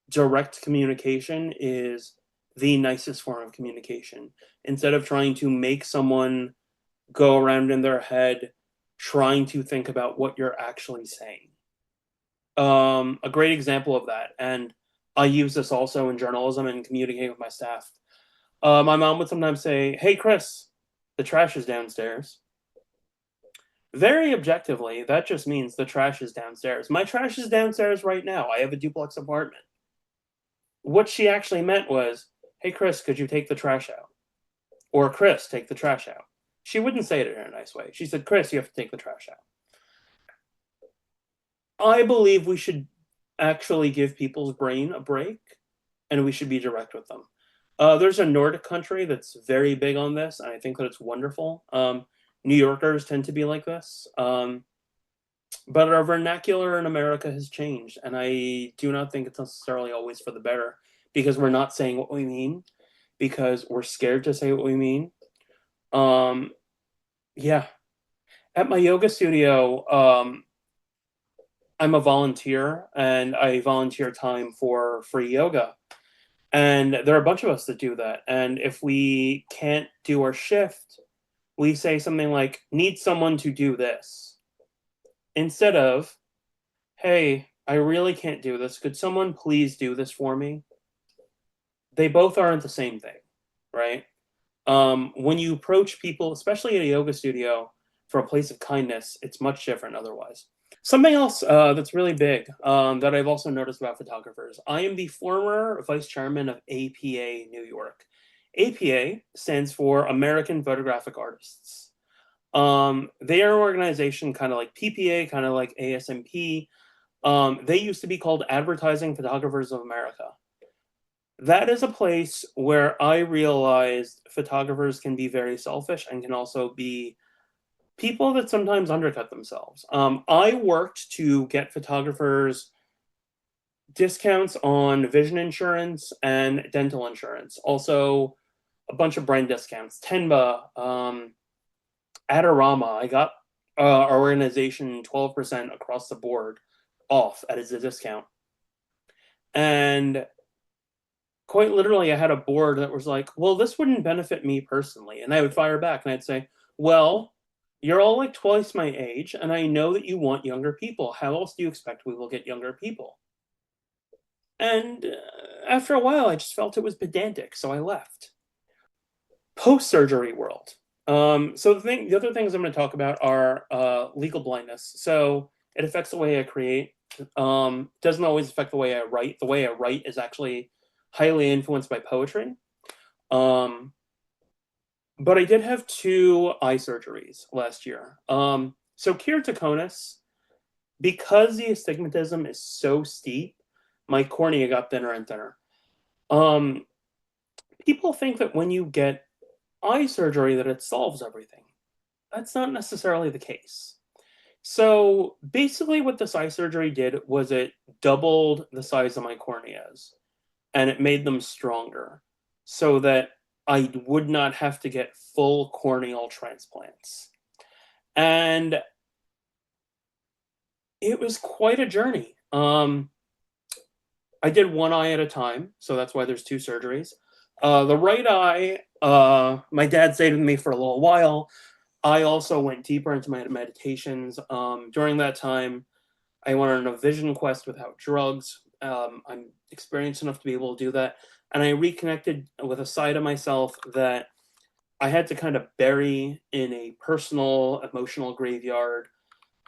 direct communication is the nicest form of communication. Instead of trying to make someone go around in their head trying to think about what you're actually saying. A great example of that, and I use this also in journalism and communicating with my staff. My mom would sometimes say, "Hey, Chris, the trash is downstairs." Very objectively, that just means the trash is downstairs. My trash is downstairs right now. I have a duplex apartment. What she actually meant was, "Hey, Chris, could you take the trash out?" Or, "Chris, take the trash out." She wouldn't say it in a nice way. She said, "Chris, you have to take the trash out." I believe we should actually give people's brain a break, and we should be direct with them. There's a Nordic country that's very big on this, and I think that it's wonderful. New Yorkers tend to be like this. But our vernacular in America has changed, and I do not think it's necessarily always for the better, because we're not saying what we mean, because we're scared to say what we mean. Yeah. At my yoga studio, I'm a volunteer, and I volunteer time for free yoga. And there are a bunch of us that do that. And if we can't do our shift, we say something like, "Need someone to do this." Instead of, "Hey, I really can't do this. Could someone please do this for me?" They both aren't the same thing, right? When you approach people, especially at a yoga studio, for a place of kindness, it's much different otherwise. Something else that's really big that I've also noticed about photographers. I am the former vice chairman of APA New York. APA stands for American Photographic Artists. They are an organization kind of like PPA, kind of like ASMP. They used to be called Advertising Photographers of America. That is a place where I realized photographers can be very selfish and can also be people that sometimes undercut themselves. I worked to get photographers discounts on vision insurance and dental insurance. Also, a bunch of brand discounts. Tenba, Adorama. I got our organization 12% across the board off as a discount. And quite literally, I had a board that was like, well, this wouldn't benefit me personally. And I would fire back and I'd say, well, you're all like twice my age, and I know that you want younger people. How else do you expect we will get younger people? And after a while, I just felt it was pedantic, so I left. Post-surgery world. So the other things I'm going to talk about are legal blindness. So it affects the way I create. Doesn't always affect the way I write. The way I write is actually highly influenced by poetry. But I did have 2 eye surgeries last year. So keratoconus, because the astigmatism is so steep, my cornea got thinner and thinner. People think that when you get eye surgery that it solves everything. That's not necessarily the case. So basically what this eye surgery did was it doubled the size of my corneas and it made them stronger so that I would not have to get full corneal transplants. And it was quite a journey. I did one eye at a time, so that's why there's 2 surgeries. The right eye, my dad stayed with me for a little while. I also went deeper into my meditations. During that time, I went on a vision quest without drugs. I'm experienced enough to be able to do that. And I reconnected with a side of myself that I had to kind of bury in a personal, emotional graveyard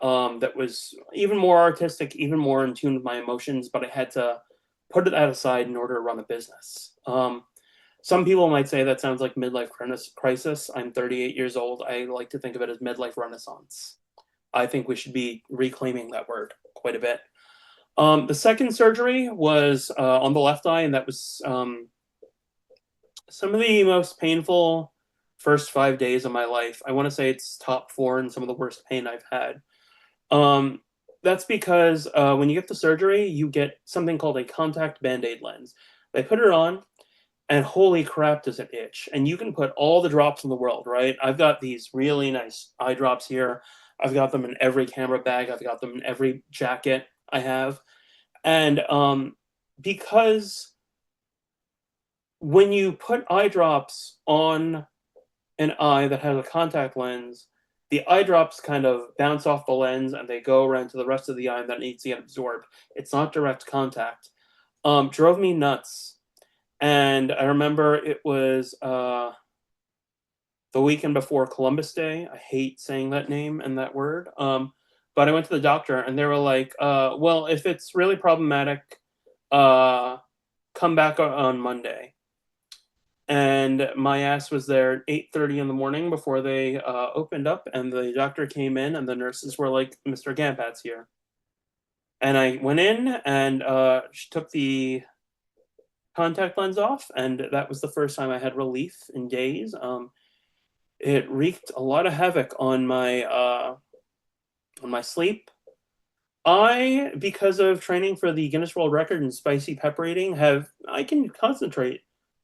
that was even more artistic, even more in tune with my emotions, but I had to put that aside in order to run a business. Some people might say that sounds like midlife crisis. I'm 38 years old. I like to think of it as midlife renaissance. I think we should be reclaiming that word quite a bit. The second surgery was on the left eye, and that was some of the most painful first 5 days of my life. I want to say it's top 4 in some of the worst pain I've had. That's because when you get the surgery, you get something called a contact Band-Aid lens. They put it on, and holy crap, does it itch. And you can put all the drops in the world, right? I've got these really nice eye drops here. I've got them in every camera bag. I've got them in every jacket I have. And because when you put eye drops on an eye that has a contact lens, the eye drops kind of bounce off the lens and they go around to the rest of the eye that needs to get absorbed. It's not direct contact. Drove me nuts. And I remember it was the weekend before Columbus Day. I hate saying that name and that word. But I went to the doctor and they were like, well, if it's really problematic, come back on Monday. And my ass was there at 8:30 in the morning before they opened up, and the doctor came in, and the nurses were like, Mr. Gampat's here. And I went in, and she took the contact lens off, and that was the first time I had relief in days. It wreaked a lot of havoc on my sleep. Because of training for the Guinness World Record in spicy pepper eating, I can concentrate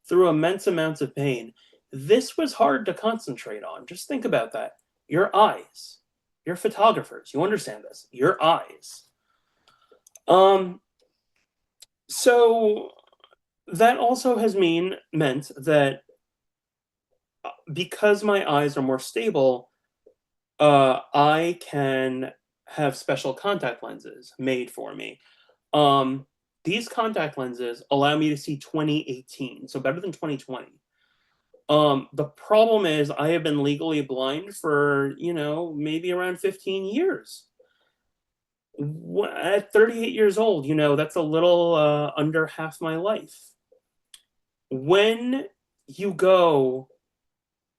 through immense amounts of pain. This was hard to concentrate on. Just think about that. Your eyes. You're photographers. You understand this. Your eyes. So that also has meant that because my eyes are more stable, I can have special contact lenses made for me. These contact lenses allow me to see 20/18, so better than 20/20. The problem is I have been legally blind for, maybe around 15 years. At 38 years old, that's a little under half my life. When you go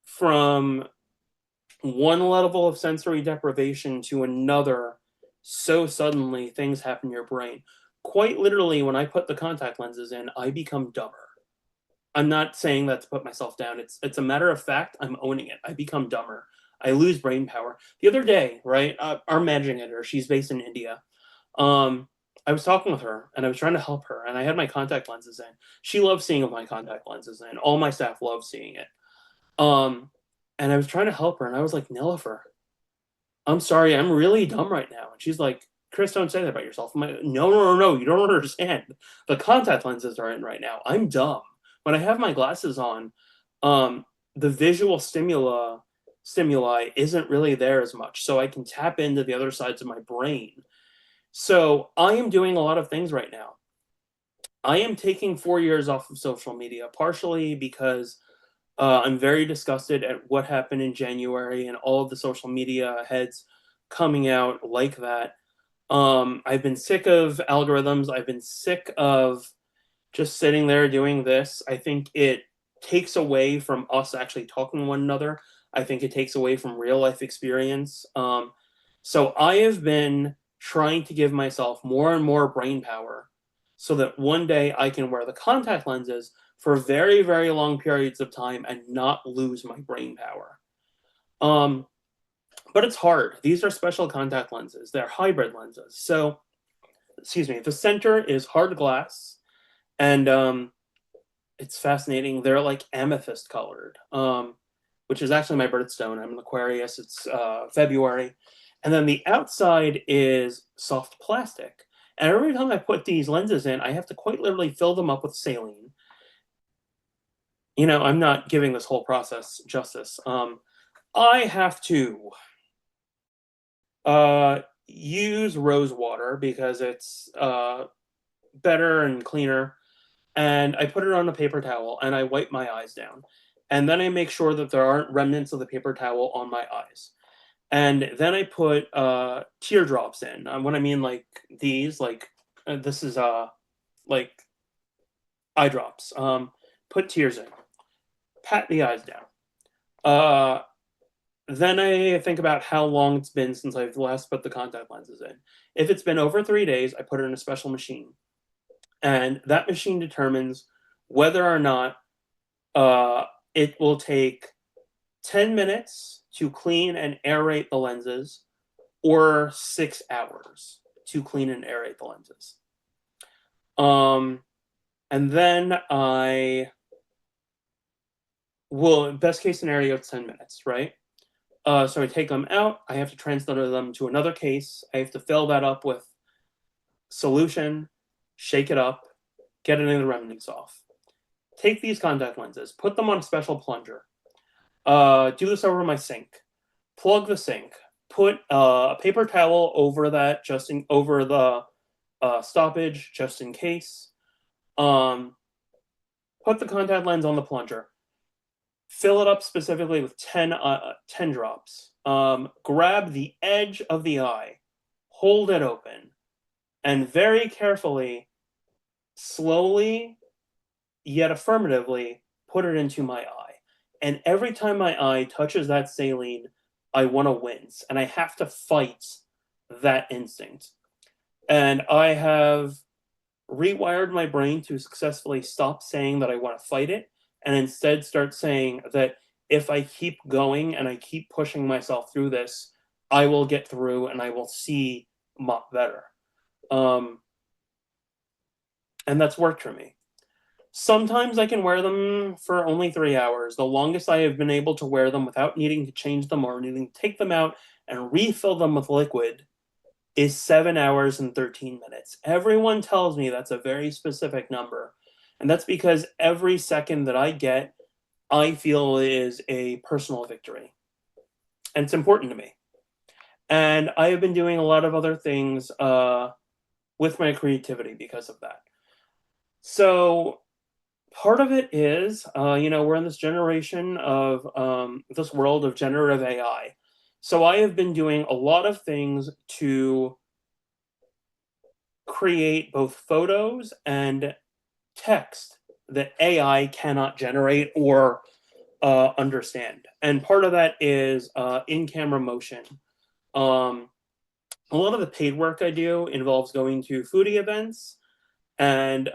from one level of sensory deprivation to another so suddenly, things happen in your brain. Quite literally, when I put the contact lenses in, I become dumber. I'm not saying that to put myself down. It's a matter of fact. I'm owning it. I become dumber. I lose brain power. The other day, right, our managing editor, she's based in India. I was talking with her and I was trying to help her, and I had my contact lenses in. She loves seeing my contact lenses in. All my staff love seeing it. And I was trying to help her, and I was like, Nilifer, I'm sorry, I'm really dumb right now. And she's like, Chris, don't say that about yourself. I'm like, no, you don't understand. The contact lenses are in right now. I'm dumb. When I have my glasses on, the visual stimuli isn't really there as much, so I can tap into the other sides of my brain. So I am doing a lot of things right now. I am taking 4 years off of social media, partially because I'm very disgusted at what happened in January and all of the social media heads coming out like that. I've been sick of algorithms. I've been sick of just sitting there doing this. I think it takes away from us actually talking to one another. I think it takes away from real life experience. So I have been trying to give myself more and more brain power so that one day I can wear the contact lenses for very, very long periods of time and not lose my brain power. But it's hard. These are special contact lenses. They're hybrid lenses. So, excuse me, the center is hard glass, and it's fascinating. They're like amethyst colored, which is actually my birthstone. I'm an Aquarius. It's February. And then the outside is soft plastic. And every time I put these lenses in, I have to quite literally fill them up with saline. I'm not giving this whole process justice. I have to use rose water because it's better and cleaner. And I put it on a paper towel and I wipe my eyes down. And then I make sure that there aren't remnants of the paper towel on my eyes. And then I put teardrops in. What I mean, like these, like this is like eye drops. Put tears in. Pat the eyes down. Then I think about how long it's been since I've last put the contact lenses in. If it's been over 3 days, I put it in a special machine. And that machine determines whether or not it will take 10 minutes to clean and aerate the lenses or 6 hours to clean and aerate the lenses. And then best case scenario, it's 10 minutes, right? So I take them out. I have to transfer them to another case. I have to fill that up with solution, shake it up, get any of the remnants off. Take these contact lenses, put them on a special plunger. Do this over my sink. Plug the sink. Put a paper towel over that, over the stoppage, just in case. Put the contact lens on the plunger. Fill it up specifically with 10 drops. Grab the edge of the eye, hold it open, and very carefully, slowly, yet affirmatively, put it into my eye. And every time my eye touches that saline, I want to wince, and I have to fight that instinct. And I have rewired my brain to successfully stop saying that I want to fight it, and instead start saying that if I keep going and I keep pushing myself through this, I will get through and I will see better. And that's worked for me. Sometimes I can wear them for only 3 hours. The longest I have been able to wear them without needing to change them or needing to take them out and refill them with liquid is 7 hours and 13 minutes. Everyone tells me that's a very specific number. And that's because every second that I get, I feel is a personal victory. And it's important to me. And I have been doing a lot of other things with my creativity because of that. So Part of it is, we're in this generation of this world of generative AI. So I have been doing a lot of things to create both photos and text that AI cannot generate or understand. And part of that is in-camera motion. A lot of the paid work I do involves going to foodie events and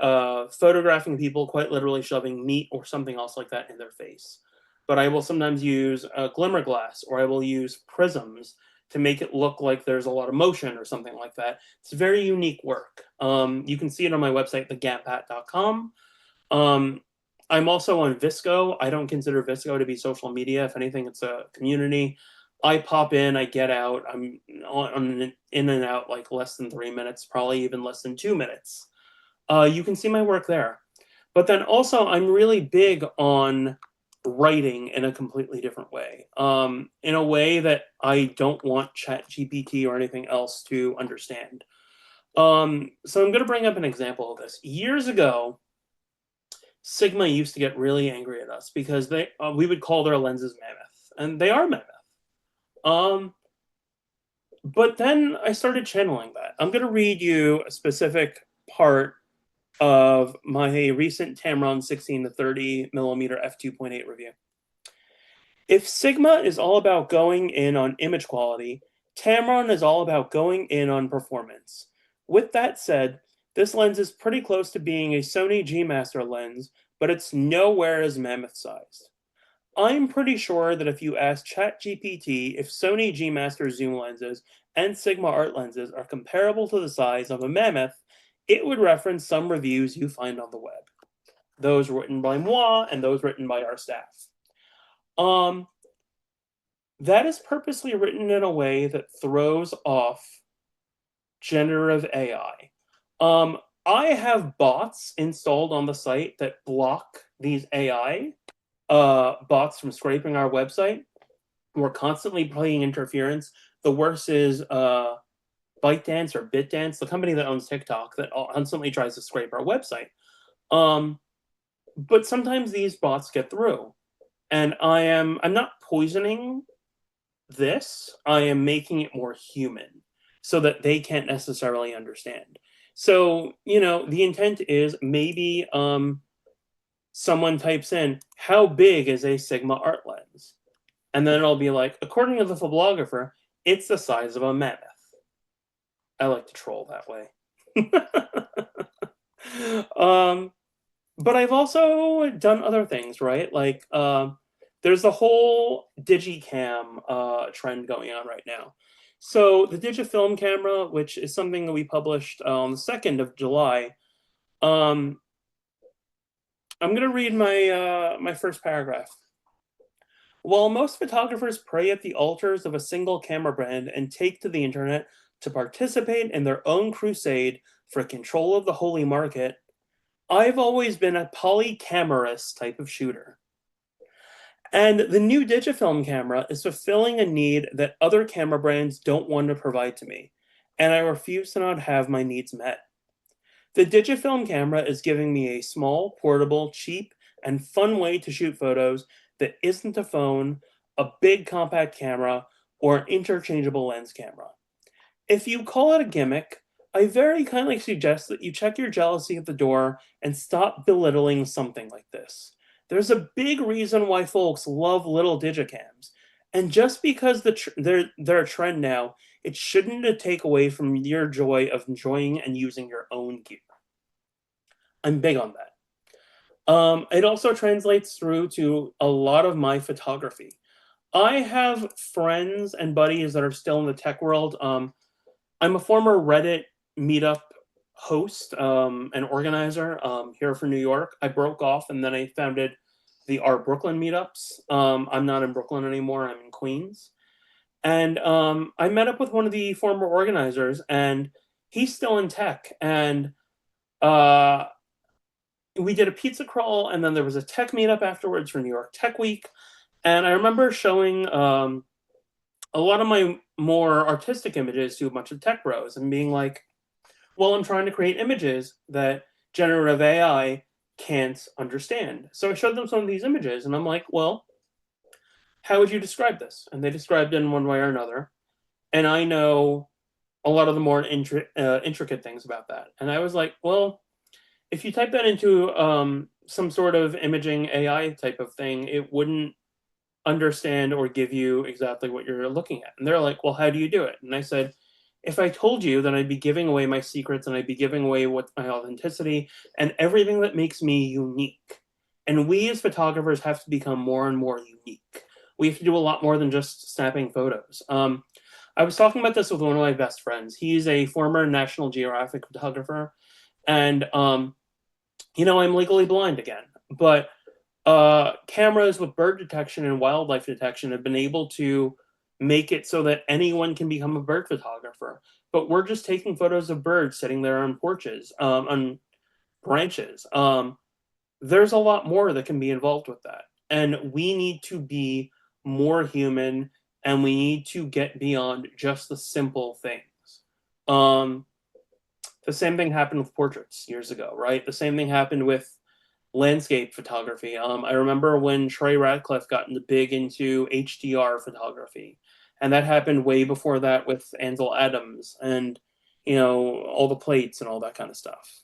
photographing people quite literally shoving meat or something else like that in their face. But I will sometimes use a glimmer glass, or I will use prisms to make it look like there's a lot of motion or something like that. It's very unique work. You can see it on my website, thegampat.com. I'm also on Visco. I don't consider Visco to be social media. If anything, it's a community. I pop in, I get out. I'm on in and out like less than 3 minutes, probably even less than 2 minutes. You can see my work there. But then also, I'm really big on writing in a completely different way, in a way that I don't want ChatGPT or anything else to understand. So I'm going to bring up an example of this. Years ago, Sigma used to get really angry at us because we would call their lenses mammoth, and they are mammoth. But then I started channeling that. I'm going to read you a specific part of my recent Tamron 16 to 30 millimeter f2.8 review. If Sigma is all about going in on image quality, Tamron is all about going in on performance. With that said, this lens is pretty close to being a Sony G Master lens, but it's nowhere as mammoth sized. I'm pretty sure that if you ask ChatGPT if Sony G Master zoom lenses and Sigma art lenses are comparable to the size of a mammoth, it would reference some reviews you find on the web. Those written by moi and those written by our staff. That is purposely written in a way that throws off generative AI. I have bots installed on the site that block these AI bots from scraping our website. We're constantly playing interference. The worst is ByteDance or BitDance, the company that owns TikTok, that constantly tries to scrape our website. But sometimes these bots get through, and I'm not poisoning this. I am making it more human so that they can't necessarily understand. So, the intent is maybe someone types in, how big is a Sigma art lens? And then it'll be like, according to the Phoblographer, it's the size of a mammoth. I like to troll that way. But I've also done other things, right? Like, there's the whole digicam trend going on right now. So the digifilm camera, which is something that we published on the 2nd of July, I'm going to read my first paragraph. While most photographers pray at the altars of a single camera brand and take to the internet to participate in their own crusade for control of the holy market, I've always been a polycamerous type of shooter. And the new Digifilm camera is fulfilling a need that other camera brands don't want to provide to me, and I refuse to not have my needs met. The Digifilm camera is giving me a small, portable, cheap, and fun way to shoot photos that isn't a phone, a big compact camera, or an interchangeable lens camera. If you call it a gimmick, I very kindly suggest that you check your jealousy at the door and stop belittling something like this. There's a big reason why folks love little digicams, and just because they're a trend now, it shouldn't take away from your joy of enjoying and using your own gear. I'm big on that. It also translates through to a lot of my photography. I have friends and buddies that are still in the tech world. I'm a former Reddit meetup host and organizer here for New York. I broke off and then I founded the Art Brooklyn meetups. I'm not in Brooklyn anymore. I'm in Queens. And I met up with one of the former organizers, and he's still in tech. And we did a pizza crawl, and then there was a tech meetup afterwards for New York Tech Week. And I remember showing a lot of my more artistic images to a bunch of tech bros and being like, well, I'm trying to create images that generative AI can't understand. So I showed them some of these images, and I'm like, well, how would you describe this? And they described it in one way or another. And I know a lot of the more intricate things about that. And I was like, well, if you type that into some sort of imaging AI type of thing, it wouldn't understand or give you exactly what you're looking at. And they're like, well, how do you do it? And I said, if I told you, then I'd be giving away my secrets, and I'd be giving away what my authenticity and everything that makes me unique. And we as photographers have to become more and more unique. We have to do a lot more than just snapping photos. I was talking about this with one of my best friends. He's a former National Geographic photographer, and I'm legally blind again, but cameras with bird detection and wildlife detection have been able to make it so that anyone can become a bird photographer. But we're just taking photos of birds sitting there on porches, on branches. There's a lot more that can be involved with that. And we need to be more human, and we need to get beyond just the simple things. The same thing happened with portraits years ago, right? The same thing happened with landscape photography. I remember when Trey Ratcliffe got big into HDR photography, and that happened way before that with Ansel Adams and all the plates and all that kind of stuff.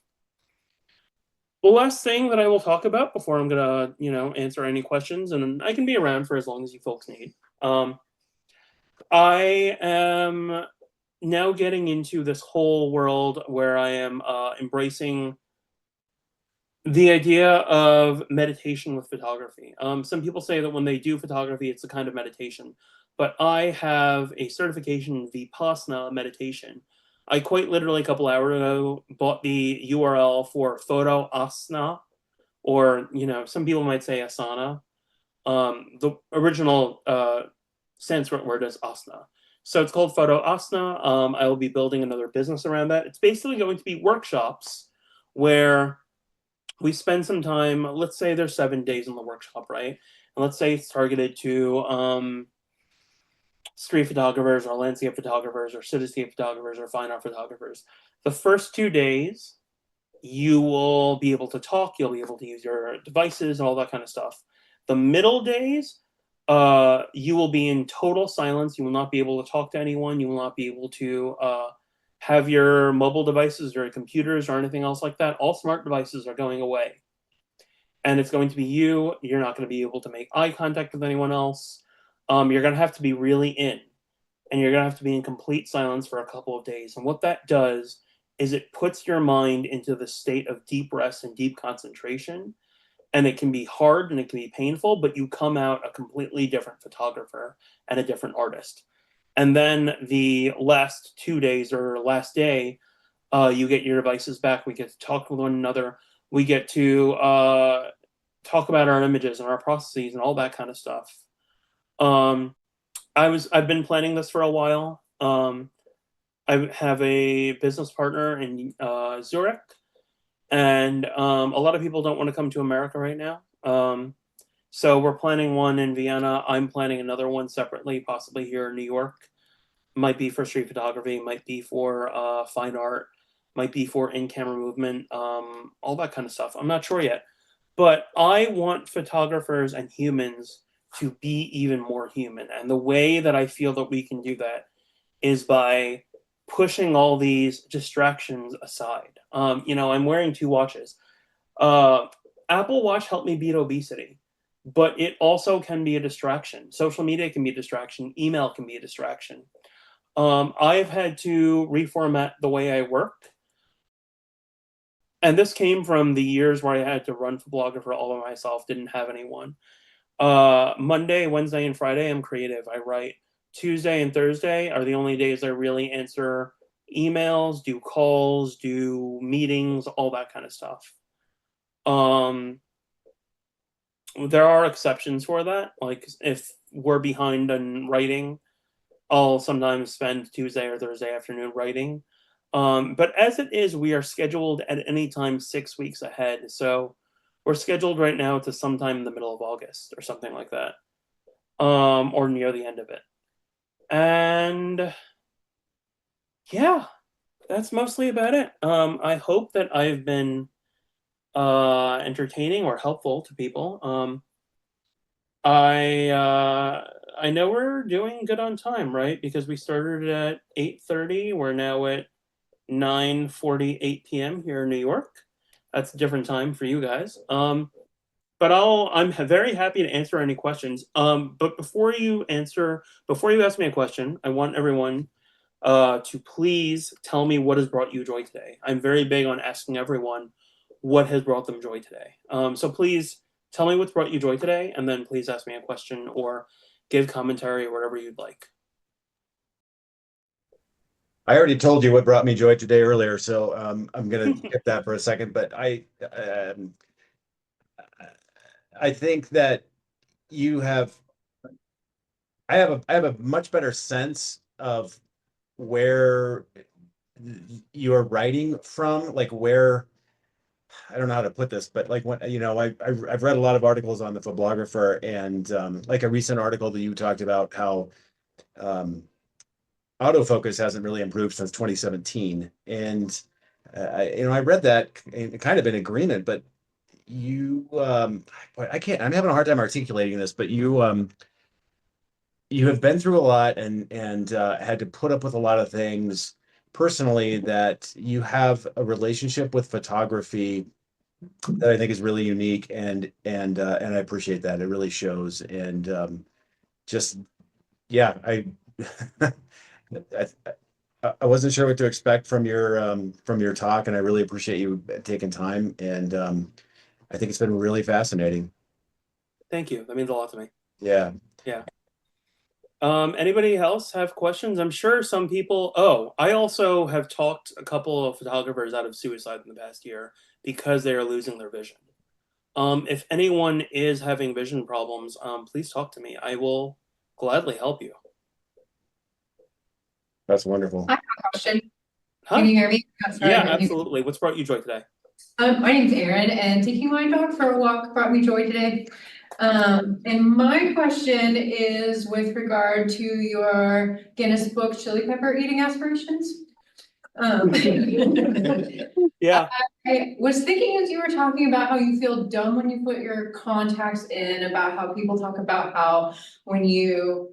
The last thing that I will talk about before I'm gonna answer any questions, and I can be around for as long as you folks need. I am now getting into this whole world where I am embracing the idea of meditation with photography. Some people say that when they do photography, it's a kind of meditation, but I have a certification in Vipassana meditation. I quite literally a couple hours ago bought the URL for Photo Asana, or some people might say asana. The original Sanskrit word is asana. So it's called Photo Asana. I will be building another business around that. It's basically going to be workshops where we spend some time. Let's say there's 7 days in the workshop, right? And let's say it's targeted to street photographers or landscape photographers or cityscape photographers or fine art photographers. The first 2 days, you will be able to talk, you'll be able to use your devices and all that kind of stuff. The middle days, you will be in total silence. You will not be able to talk to anyone. You will not be able to have your mobile devices or computers or anything else like that. All smart devices are going away. And it's going to be you. You're not going to be able to make eye contact with anyone else. You're going to have to be really in. And you're going to have to be in complete silence for a couple of days. And what that does is it puts your mind into the state of deep rest and deep concentration. And it can be hard and it can be painful, but you come out a completely different photographer and a different artist. And then the last 2 days or last day, you get your devices back. We get to talk with one another. We get to talk about our images and our processes and all that kind of stuff. I've been planning this for a while. I have a business partner in Zurich, and a lot of people don't want to come to America right now. So we're planning one in Vienna. I'm planning another one separately, possibly here in New York. Might be for street photography, might be for fine art, might be for in-camera movement, all that kind of stuff. I'm not sure yet. But I want photographers and humans to be even more human. And the way that I feel that we can do that is by pushing all these distractions aside. I'm wearing 2 watches. Apple Watch helped me beat obesity, but it also can be a distraction. Social media can be a distraction. Email can be a distraction. I've had to reformat the way I work. And this came from the years where I had to run ThePhoblographer all by myself, didn't have anyone. Monday, Wednesday, and Friday, I'm creative. I write. Tuesday and Thursday are the only days I really answer emails, do calls, do meetings, all that kind of stuff. There are exceptions for that. Like if we're behind on writing, I'll sometimes spend Tuesday or Thursday afternoon writing. But as it is, we are scheduled at any time 6 weeks ahead. So we're scheduled right now to sometime in the middle of August or something like that, or near the end of it. And yeah, that's mostly about it. I hope that I've been entertaining or helpful to people. I know we're doing good on time, right? Because we started at 8:30. We're now at 9:48 p.m. here in New York. That's a different time for you guys. But I'm very happy to answer any questions. But before you ask me a question, I want everyone to please tell me what has brought you joy today. I'm very big on asking everyone what has brought them joy today. So please tell me what's brought you joy today, and then please ask me a question or give commentary or whatever you'd like. I already told you what brought me joy today earlier, so I'm going to skip that for a second. But I think that you have I have a much better sense of where you're writing from, like where I don't know how to put this, but like when I've read a lot of articles on the Photographer, and like a recent article that you talked about how autofocus hasn't really improved since 2017, and I read that kind of in agreement, but you I'm having a hard time articulating this, but you have been through a lot and had to put up with a lot of things personally, that you have a relationship with photography that I think is really unique, and I appreciate that. It really shows. And just yeah, I I wasn't sure what to expect from your talk, and I really appreciate you taking time. And I think it's been really fascinating. Thank you. That means a lot to me. Yeah. Yeah. Anybody else have questions? I'm sure some people. Oh, I also have talked a couple of photographers out of suicide in the past year because they are losing their vision. If anyone is having vision problems, please talk to me. I will gladly help you. That's wonderful. I have a question. Huh? Can you hear me? Oh, sorry, Yeah, I didn't hear you. absolutely. What's brought you joy today? My name's Erin, and taking my dog for a walk brought me joy today. And my question is with regard to your Guinness Book chili pepper eating aspirations. Yeah. I was thinking as you were talking about how you feel dumb when you put your contacts in, about how people talk about how when you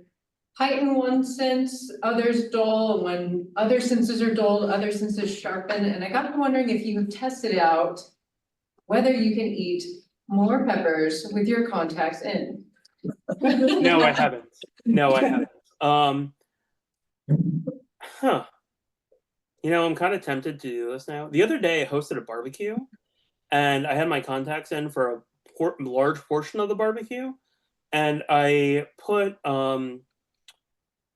heighten one sense, others dull, and when other senses are dulled, other senses sharpen. And I got to wondering if you have tested out whether you can eat more peppers with your contacts in. No, I haven't. No, I haven't. Huh. I'm kind of tempted to do this now. The other day I hosted a barbecue and I had my contacts in for a large portion of the barbecue, and I put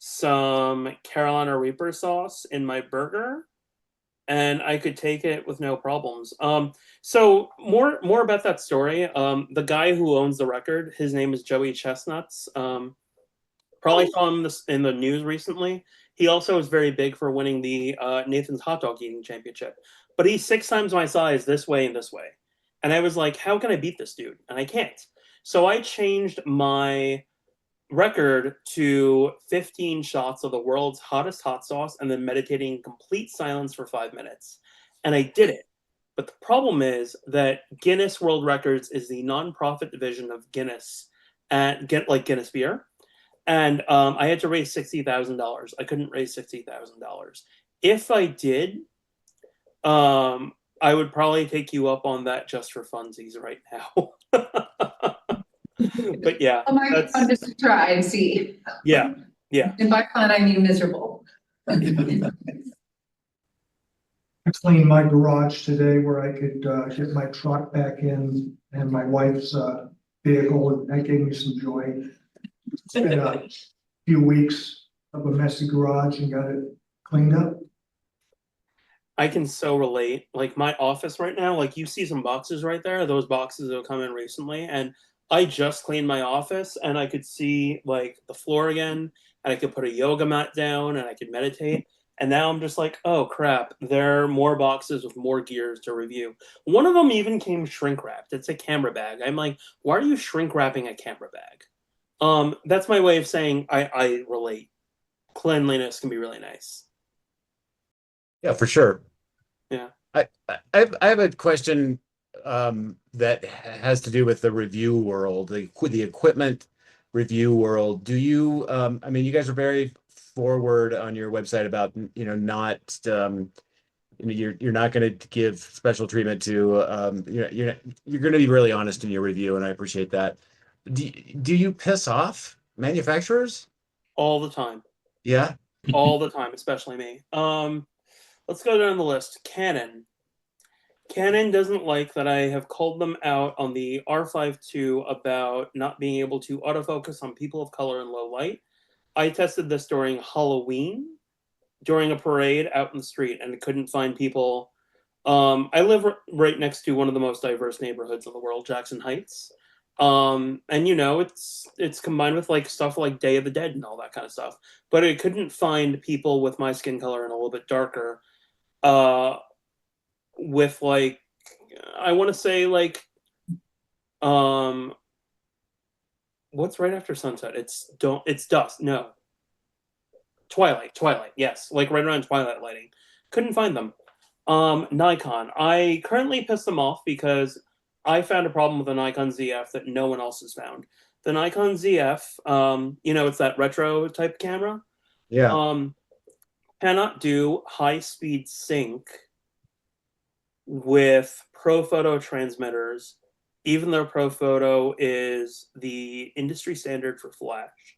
some Carolina Reaper sauce in my burger, and I could take it with no problems. So more about that story. The guy who owns the record, his name is Joey Chestnuts. Probably saw him in the news recently. He also is very big for winning the Nathan's Hot Dog Eating Championship. But he's 6 times my size this way and this way. And I was like, how can I beat this dude? And I can't. So I changed my record to 15 shots of the world's hottest hot sauce and then meditating in complete silence for 5 minutes. And I did it. But the problem is that Guinness World Records is the nonprofit division of Guinness, like Guinness Beer. And I had to raise $60,000. I couldn't raise $60,000. If I did, I would probably take you up on that just for funsies right now. But yeah, I'm just to try and see. Yeah. And by fun, I mean miserable. I cleaned my garage today where I could get my truck back in and my wife's vehicle, and that gave me some joy. It's been a few weeks of a messy garage and got it cleaned up. I can so relate. Like my office right now, like you see some boxes right there. Those boxes have come in recently, and I just cleaned my office, and I could see like the floor again, and I could put a yoga mat down, and I could meditate. And now I'm just like, oh crap, there are more boxes with more gears to review. One of them even came shrink wrapped. It's a camera bag. I'm like, why are you shrink wrapping a camera bag? That's my way of saying I relate. Cleanliness can be really nice. Yeah, for sure. Yeah. I have a question that has to do with the review world, the equipment review world. Do you, I mean, you guys are very forward on your website about, not, you're not going to give special treatment to, you're going to be really honest in your review, and I appreciate that. Do you piss off manufacturers? All the time. Yeah. All the time, especially me. Let's go down the list. Canon. Canon doesn't like that I have called them out on the R5 II about not being able to autofocus on people of color in low light. I tested this during Halloween, during a parade out in the street, and couldn't find people. I live right next to one of the most diverse neighborhoods in the world, Jackson Heights. And it's combined with like stuff like Day of the Dead and all that kind of stuff. But I couldn't find people with my skin color and a little bit darker, with like, I want to say like, what's right after sunset? It's dusk. No, twilight. Yes, like right around twilight lighting. Couldn't find them. Nikon. I currently pissed them off because I found a problem with the Nikon ZF that no one else has found. The Nikon ZF, it's that retro type camera. Yeah. Cannot do high speed sync with ProPhoto transmitters, even though ProPhoto is the industry standard for flash.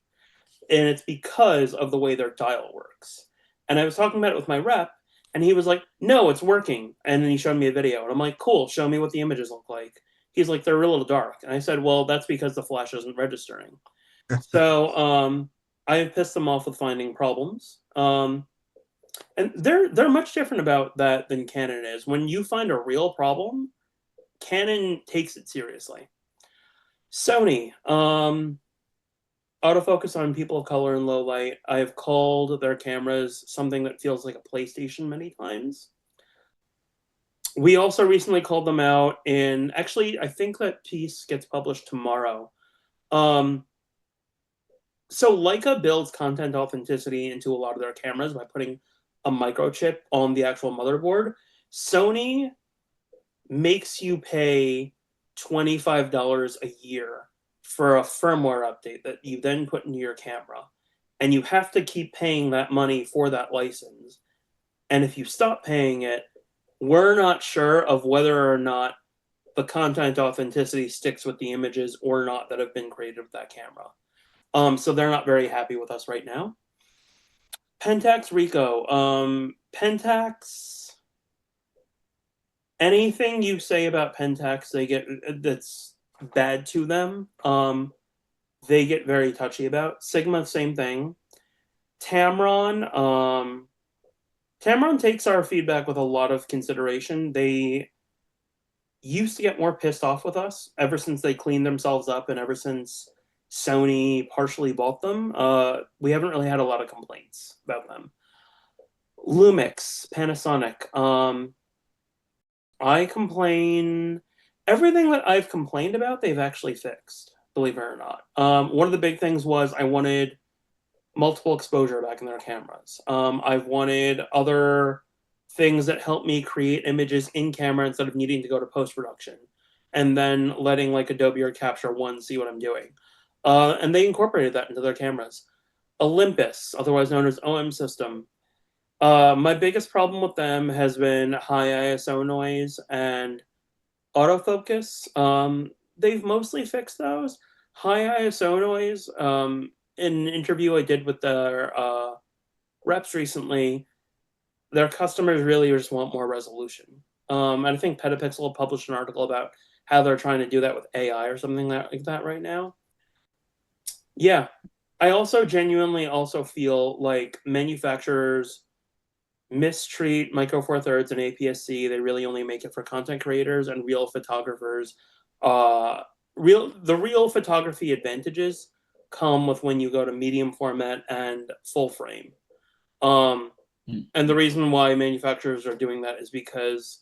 And it's because of the way their dial works. And I was talking about it with my rep, and he was like, no, it's working. And then he showed me a video. And I'm like, cool, show me what the images look like. He's like, they're a little dark. And I said, well, that's because the flash isn't registering. So I have pissed them off with finding problems. And they're much different about that than Canon is. When you find a real problem, Canon takes it seriously. Sony, autofocus on people of color in low light. I have called their cameras something that feels like a PlayStation many times. We also recently called them out in, actually, I think that piece gets published tomorrow. So Leica builds content authenticity into a lot of their cameras by putting a microchip on the actual motherboard. Sony makes you pay $25 a year for a firmware update that you then put into your camera. And you have to keep paying that money for that license. And if you stop paying it, we're not sure of whether or not the content authenticity sticks with the images or not that have been created with that camera. So they're not very happy with us right now. Pentax Ricoh. Pentax, anything you say about Pentax, that's bad to them, they get very touchy about. Sigma, same thing. Tamron, Tamron takes our feedback with a lot of consideration. They used to get more pissed off with us ever since they cleaned themselves up and ever since Sony partially bought them. We haven't really had a lot of complaints about them. Lumix, Panasonic. I complain. Everything that I've complained about, they've actually fixed, believe it or not. One of the big things was I wanted multiple exposure back in their cameras. I've wanted other things that help me create images in camera instead of needing to go to post-production and then letting like Adobe or Capture One see what I'm doing. And they incorporated that into their cameras. Olympus, otherwise known as OM System. My biggest problem with them has been high ISO noise and autofocus. They've mostly fixed those. High ISO noise, in an interview I did with their reps recently, their customers really just want more resolution. And I think Petapixel published an article about how they're trying to do that with AI or something like that right now. Yeah, I also genuinely also feel like manufacturers mistreat Micro Four Thirds and APS-C. They really only make it for content creators and real photographers. The real photography advantages come with when you go to medium format and full frame. And the reason why manufacturers are doing that is because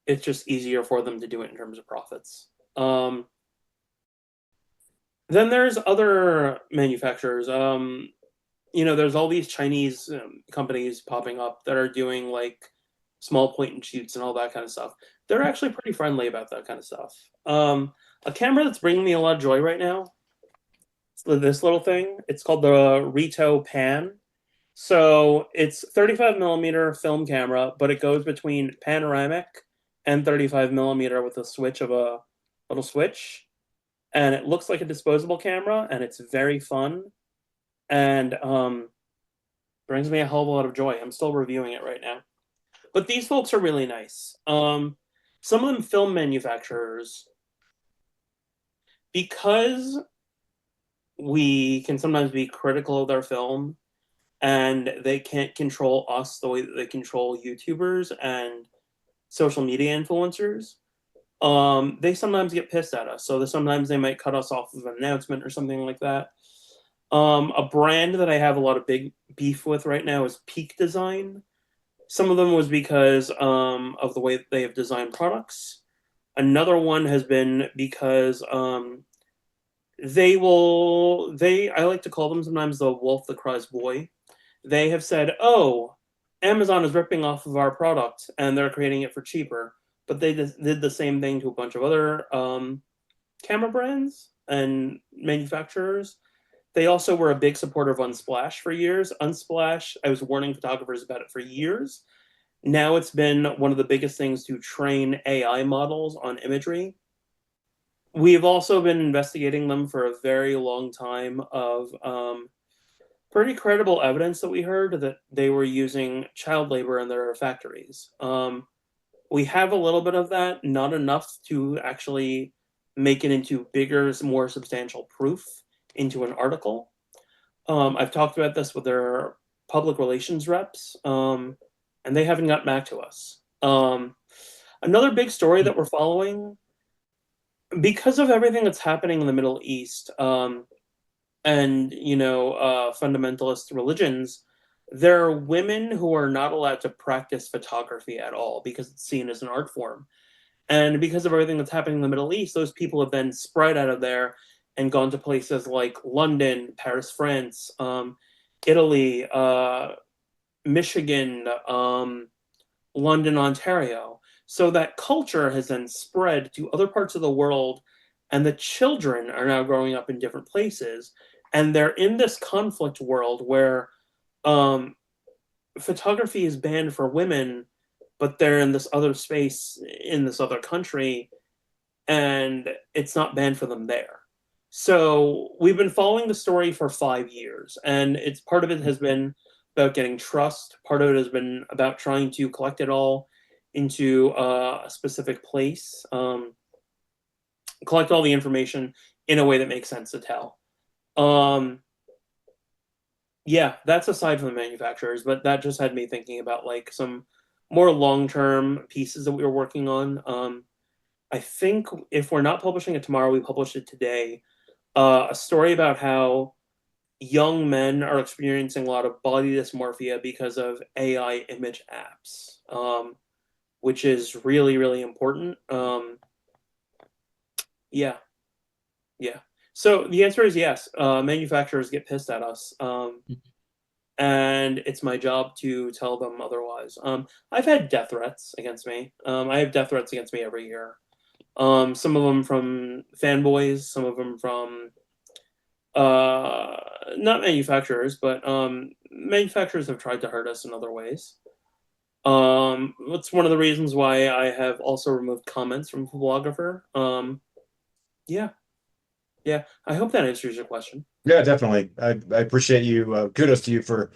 it's just easier for them to do it in terms of profits. Then there's other manufacturers. There's all these Chinese companies popping up that are doing like small point and shoots and all that kind of stuff. They're actually pretty friendly about that kind of stuff. A camera that's bringing me a lot of joy right now, this little thing, it's called the Rito Pan. So it's 35mm film camera, but it goes between panoramic and 35mm with a switch of a little switch. And it looks like a disposable camera, and it's very fun, and brings me a hell of a lot of joy. I'm still reviewing it right now. But these folks are really nice. Some of them film manufacturers, because we can sometimes be critical of their film, and they can't control us the way that they control YouTubers and social media influencers. They sometimes get pissed at us, so sometimes they might cut us off of an announcement or something like that. A brand that I have a lot of big beef with right now is Peak Design. Some of them was because of the way that they have designed products. Another one has been because I like to call them sometimes the wolf that cries boy. They have said, oh, Amazon is ripping off of our product and they're creating it for cheaper. But they did the same thing to a bunch of other camera brands and manufacturers. They also were a big supporter of Unsplash for years. Unsplash, I was warning photographers about it for years. Now it's been one of the biggest things to train AI models on imagery. We've also been investigating them for a very long time of pretty credible evidence that we heard that they were using child labor in their factories. We have a little bit of that, not enough to actually make it into bigger, more substantial proof into an article. I've talked about this with their public relations reps, and they haven't gotten back to us. Another big story that we're following, because of everything that's happening in the Middle East, and fundamentalist religions, there are women who are not allowed to practice photography at all because it's seen as an art form. And because of everything that's happening in the Middle East, those people have been spread out of there and gone to places like London, Paris, France, Italy, Michigan, London, Ontario. So that culture has then spread to other parts of the world, and the children are now growing up in different places, and they're in this conflict world where photography is banned for women, but they're in this other space in this other country, and it's not banned for them there. So we've been following the story for 5 years, and it's part of it has been about getting trust. Part of it has been about trying to collect it all into a specific place, collect all the information in a way that makes sense to tell. Yeah, that's aside from the manufacturers, but that just had me thinking about like some more long-term pieces that we were working on. I think if we're not publishing it tomorrow, we published it today. A story about how young men are experiencing a lot of body dysmorphia because of AI image apps, which is really, really important. Yeah. So the answer is yes. Manufacturers get pissed at us. And it's my job to tell them otherwise. I've had death threats against me. I have death threats against me every year. Some of them from fanboys, some of them from not manufacturers, but manufacturers have tried to hurt us in other ways. That's one of the reasons why I have also removed comments from ThePhoblographer. Yeah. I hope that answers your question. Yeah, definitely. I appreciate you. Kudos to you for,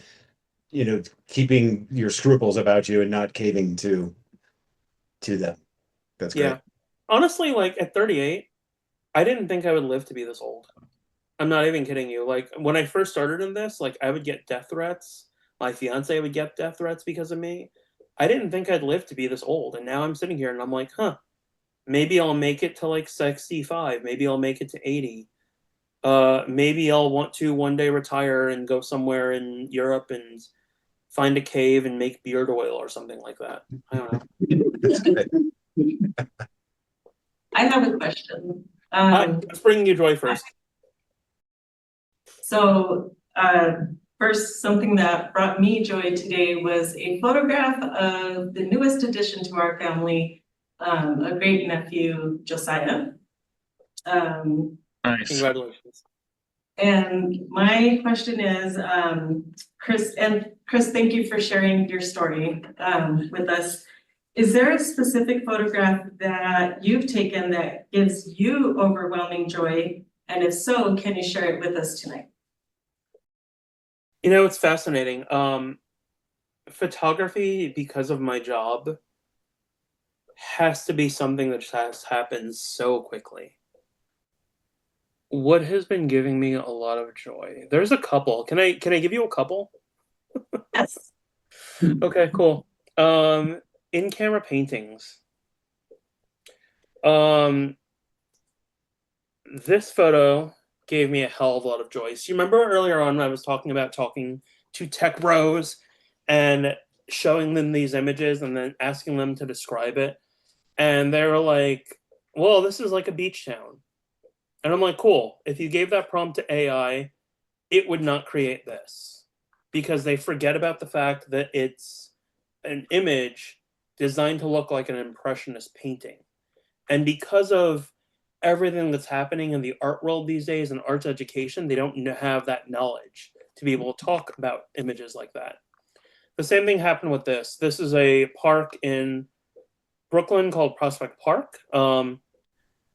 keeping your scruples about you and not caving to them. That's great. Yeah. Honestly, like at 38, I didn't think I would live to be this old. I'm not even kidding you. Like when I first started in this, like I would get death threats. My fiance would get death threats because of me. I didn't think I'd live to be this old. And now I'm sitting here and I'm like, maybe I'll make it to like 65. Maybe I'll make it to 80. Maybe I'll want to one day retire and go somewhere in Europe and find a cave and make beard oil or something like that. I don't know. That's great. I have a question. Let's bring you joy first. So First, something that brought me joy today was a photograph of the newest addition to our family, a great nephew, Josiah. Nice. Congratulations. And my question is, Chris, thank you for sharing your story with us. Is there a specific photograph that you've taken that gives you overwhelming joy? And if so, can you share it with us tonight? You know, it's fascinating. Photography, because of my job, has to be something that just has happened so quickly. What has been giving me a lot of joy? There's a couple. Can I give you a couple? Yes. Okay, cool. In-camera paintings. This photo gave me a hell of a lot of joy. So you remember earlier on I was talking to tech bros and showing them these images and then asking them to describe it. And they were like, well, this is like a beach town. And I'm like, cool. If you gave that prompt to AI, it would not create this. Because they forget about the fact that it's an image designed to look like an impressionist painting. And because of everything that's happening in the art world these days and arts education, they don't have that knowledge to be able to talk about images like that. The same thing happened with this. This is a park in Brooklyn called Prospect Park. And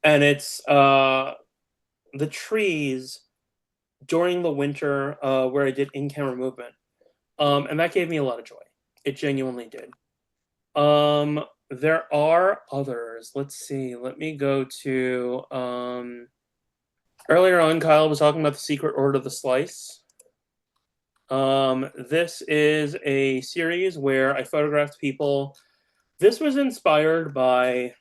it's the trees during the winter where I did in-camera movement. And that gave me a lot of joy. It genuinely did. There are others. Let's see. Let me go to earlier on, Kyle was talking about the Secret Order of the Slice. This is a series where I photographed people. This was inspired by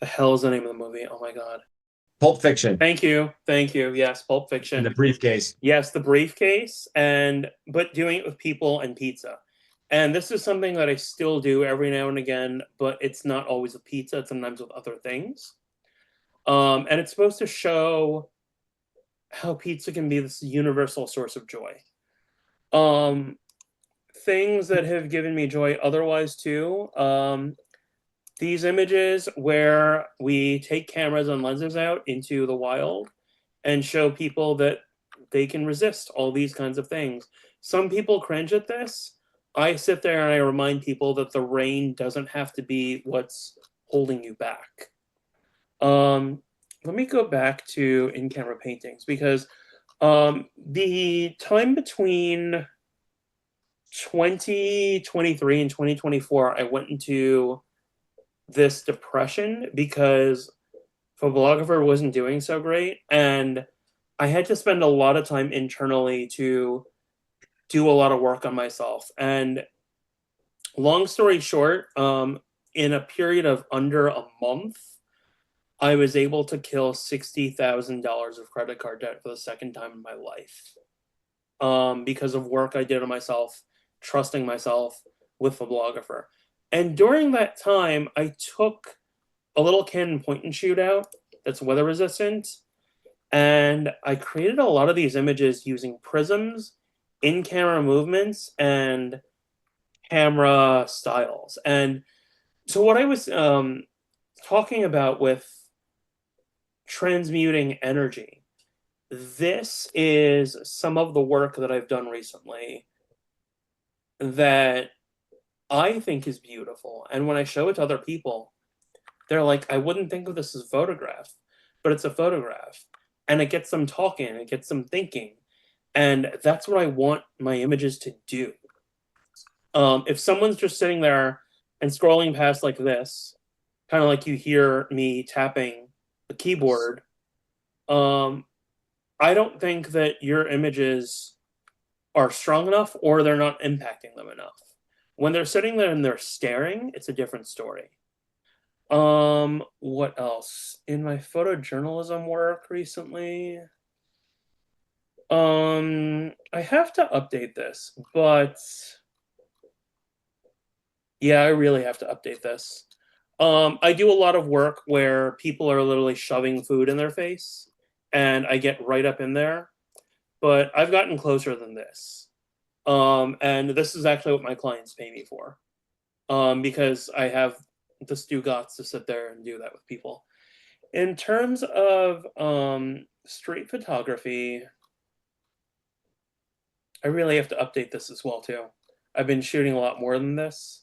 the hell is the name of the movie? Oh my god. Pulp Fiction. Thank you. Yes, Pulp Fiction. And the briefcase. Yes, the briefcase, but doing it with people and pizza. And this is something that I still do every now and again, but it's not always with pizza, it's sometimes with other things. And it's supposed to show how pizza can be this universal source of joy. Things that have given me joy otherwise too, these images where we take cameras and lenses out into the wild and show people that they can resist all these kinds of things. Some people cringe at this. I sit there and I remind people that the rain doesn't have to be what's holding you back. Let me go back to in-camera paintings because the time between 2023 and 2024, I went into this depression because ThePhoblographer wasn't doing so great, and I had to spend a lot of time internally to do a lot of work on myself. And long story short, in a period of under a month, I was able to kill $60,000 of credit card debt for the second time in my life, because of work I did on myself, trusting myself with ThePhoblographer. And during that time, I took a little Canon point and shoot out that's weather resistant, and I created a lot of these images using prisms, in-camera movements, and camera styles. And so what I was talking about with transmuting energy, this is some of the work that I've done recently that I think is beautiful. And when I show it to other people, they're like, I wouldn't think of this as a photograph, but it's a photograph. And it gets them talking, it gets them thinking. And that's what I want my images to do. If someone's just sitting there and scrolling past like this, kind of like you hear me tapping the keyboard, I don't think that your images are strong enough or they're not impacting them enough. When they're sitting there and they're staring, it's a different story. What else? In my photojournalism work recently, I have to update this, but yeah, I really have to update this. I do a lot of work where people are literally shoving food in their face, and I get right up in there. but I've gotten closer than this. And this is actually what my clients pay me for. Because I have the Stugots to sit there and do that with people. In terms of street photography, I really have to update this as well too. I've been shooting a lot more than this.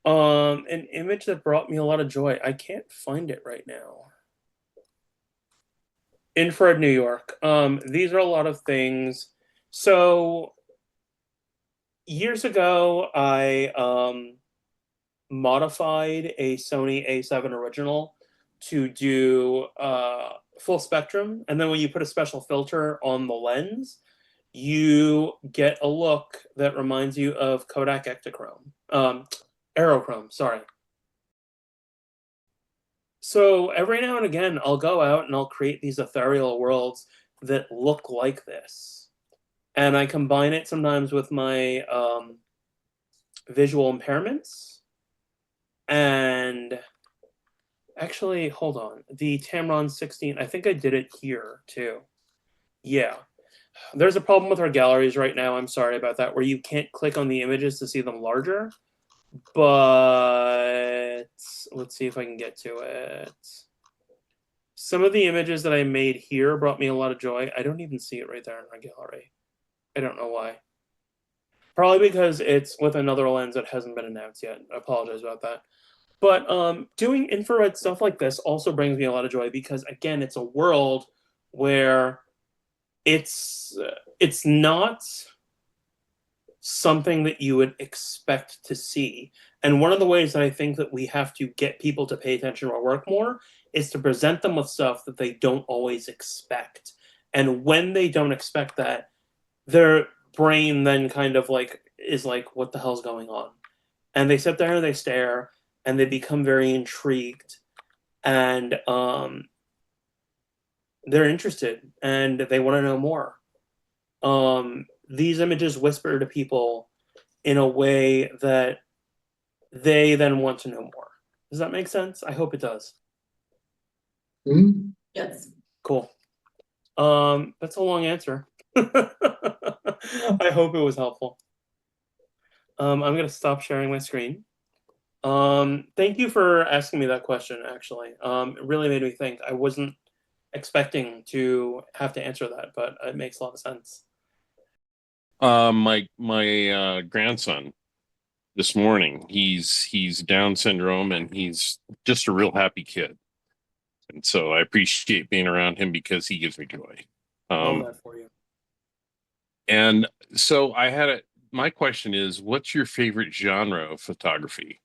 An image that brought me a lot of joy. I can't find it right now. Infrared New York. These are a lot of things. So years ago, I modified a Sony A7 original to do full spectrum, and then when you put a special filter on the lens, you get a look that reminds you of Kodak Ektachrome, Aerochrome, sorry. So every now and again, I'll go out and I'll create these ethereal worlds that look like this, and I combine it sometimes with my visual impairments. And actually, hold on. The Tamron 16, I think I did it here too. Yeah. There's a problem with our galleries right now. I'm sorry about that, where you can't click on the images to see them larger. But let's see if I can get to it. Some of the images that I made here brought me a lot of joy. I don't even see it right there in my gallery. I don't know why. Probably because it's with another lens that hasn't been announced yet. I apologize about that. But doing infrared stuff like this also brings me a lot of joy because, again, it's a world where it's not something that you would expect to see. And one of the ways that I think that we have to get people to pay attention to our work more is to present them with stuff that they don't always expect. And when they don't expect that, their brain then kind of like is like, what the hell's going on? And they sit there and they stare and they become very intrigued, and they're interested and they want to know more. These images whisper to people in a way that they then want to know more. Does that make sense? I hope it does. Yes. Cool. That's a long answer. I hope it was helpful. I'm going to stop sharing my screen. Thank you for asking me that question, actually. It really made me think. I wasn't expecting to have to answer that, but it makes a lot of sense. My grandson this morning, he's Down syndrome and he's just a real happy kid. And so I appreciate being around him because he gives me joy. Love that for you. And so my question is, what's your favorite genre of photography?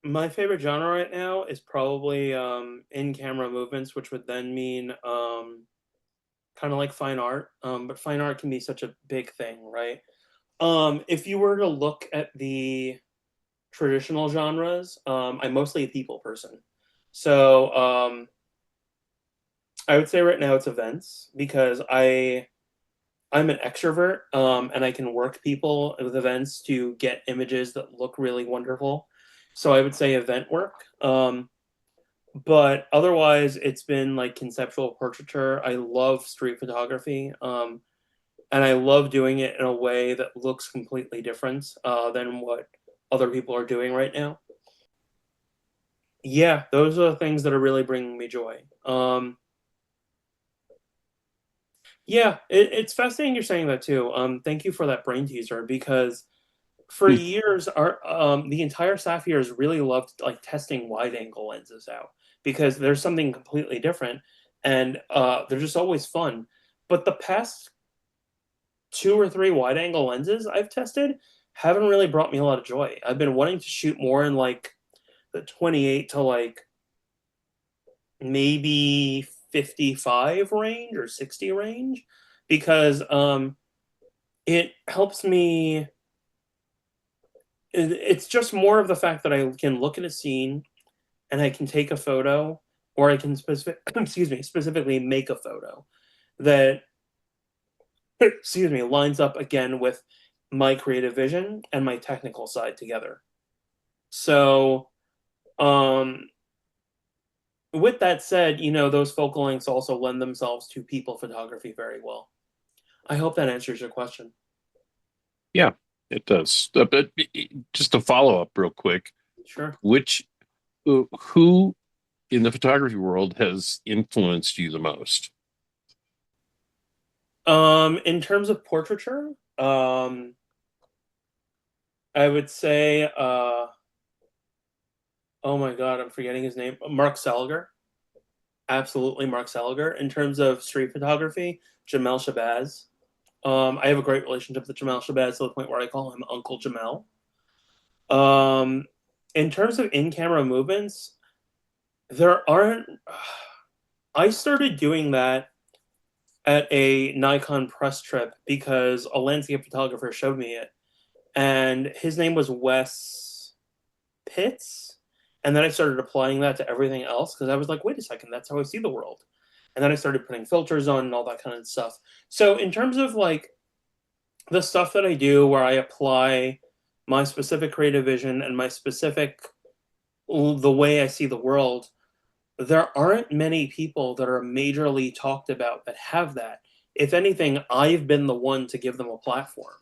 My favorite genre right now is probably in-camera movements, which would then mean kind of like fine art. But fine art can be such a big thing, right? If you were to look at the traditional genres, I'm mostly a people person. So I would say right now it's events because I'm an extrovert, and I can work people with events to get images that look really wonderful. So I would say event work. But otherwise, it's been like conceptual portraiture. I love street photography, and I love doing it in a way that looks completely different than what other people are doing right now. Yeah, those are the things that are really bringing me joy. Yeah, it's fascinating you're saying that too. Thank you for that brain teaser because for years, our the entire staff here has really loved like testing wide angle lenses out because there's something completely different, and they're just always fun. But the past 2 or 3 wide angle lenses I've tested haven't really brought me a lot of joy. I've been wanting to shoot more in like the 28 to like maybe 55 range or 60 range because it helps me. It's just more of the fact that I can look at a scene and I can take a photo, or I can specifically make a photo that lines up again with my creative vision and my technical side together. So with that said, you know, those focal lengths also lend themselves to people photography very well. I hope that answers your question. Yeah, it does. But just to follow up real quick, Sure. who in the photography world has influenced you the most? In terms of portraiture, I would say, oh my God, I'm forgetting his name. Mark Seliger. Absolutely, Mark Seliger. In terms of street photography, Jamel Shabazz. I have a great relationship with Jamel Shabazz to the point where I call him Uncle Jamel. In terms of in-camera movements, there aren't. I started doing that at a Nikon press trip because a landscape photographer showed me it, and his name was Wes Pitts. And then I started applying that to everything else because I was like, wait a second, that's how I see the world. And then I started putting filters on and all that kind of stuff. So in terms of like the stuff that I do where I apply my specific creative vision and my specific the way I see the world, there aren't many people that are majorly talked about that have that. If anything, I've been the one to give them a platform.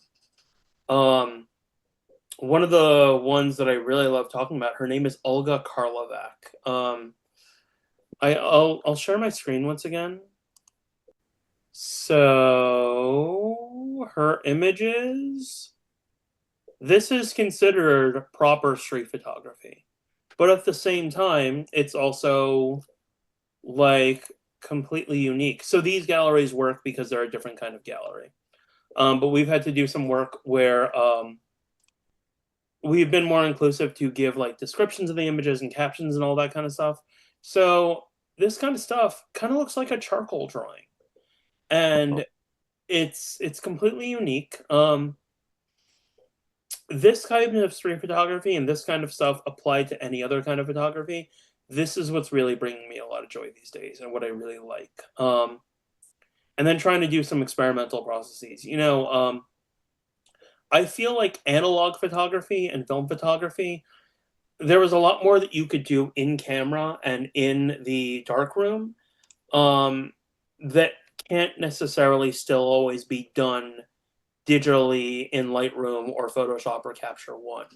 One of the ones that I really love talking about, her name is Olga Karlovac. I'll share my screen once again. So her images, this is considered proper street photography, but at the same time, it's also like completely unique. So these galleries work because they're a different kind of gallery. But we've had to do some work where we've been more inclusive to give like descriptions of the images and captions and all that kind of stuff. So this kind of stuff kind of looks like a charcoal drawing, and it's completely unique. This kind of street photography and this kind of stuff applied to any other kind of photography, this is what's really bringing me a lot of joy these days and what I really like. And then trying to do some experimental processes. You know, I feel like analog photography and film photography, there was a lot more that you could do in camera and in the darkroom that can't necessarily still always be done digitally in Lightroom or Photoshop or Capture One.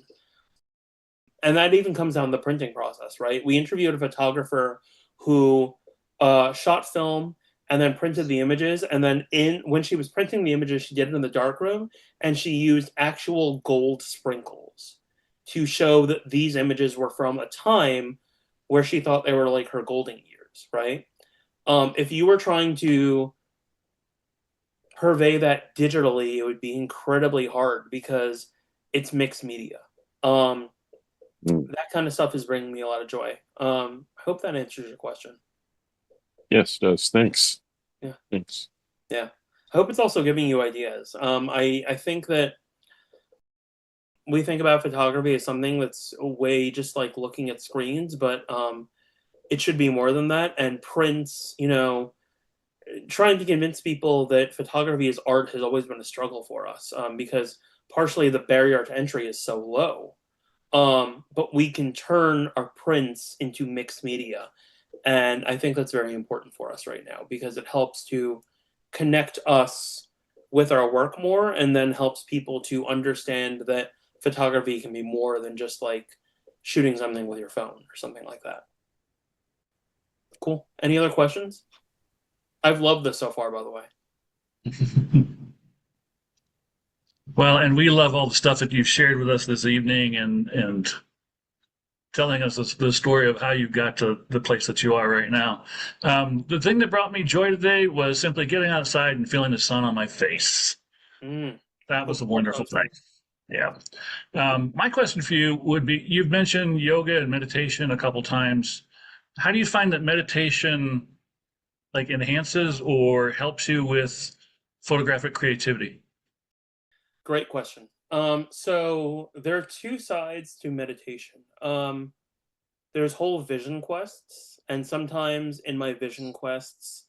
And that even comes down to the printing process, right? We interviewed a photographer who shot film and then printed the images, and then when she was printing the images, she did it in the darkroom, and she used actual gold sprinkles to show that these images were from a time where she thought they were like her golden years, right? If you were trying to purvey that digitally, it would be incredibly hard because it's mixed media. That kind of stuff is bringing me a lot of joy. I hope that answers your question. Yes, it does. Thanks. Yeah. Thanks. Yeah. I hope it's also giving you ideas. I think that we think about photography as something that's a way just like looking at screens, but it should be more than that. And prints, you know, trying to convince people that photography as art has always been a struggle for us because partially the barrier to entry is so low. But we can turn our prints into mixed media. And I think that's very important for us right now because it helps to connect us with our work more and then helps people to understand that photography can be more than just like shooting something with your phone or something like that. Cool. Any other questions? I've loved this so far, by the way. Well, and we love all the stuff that you've shared with us this evening and telling us the story of how you got to the place that you are right now. The thing that brought me joy today was simply getting outside and feeling the sun on my face. That was a wonderful thing. Yeah. My question for you would be, you've mentioned yoga and meditation a couple times. How do you find that meditation like enhances or helps you with photographic creativity? Great question. So there are two sides to meditation. There's whole vision quests, and sometimes in my vision quests,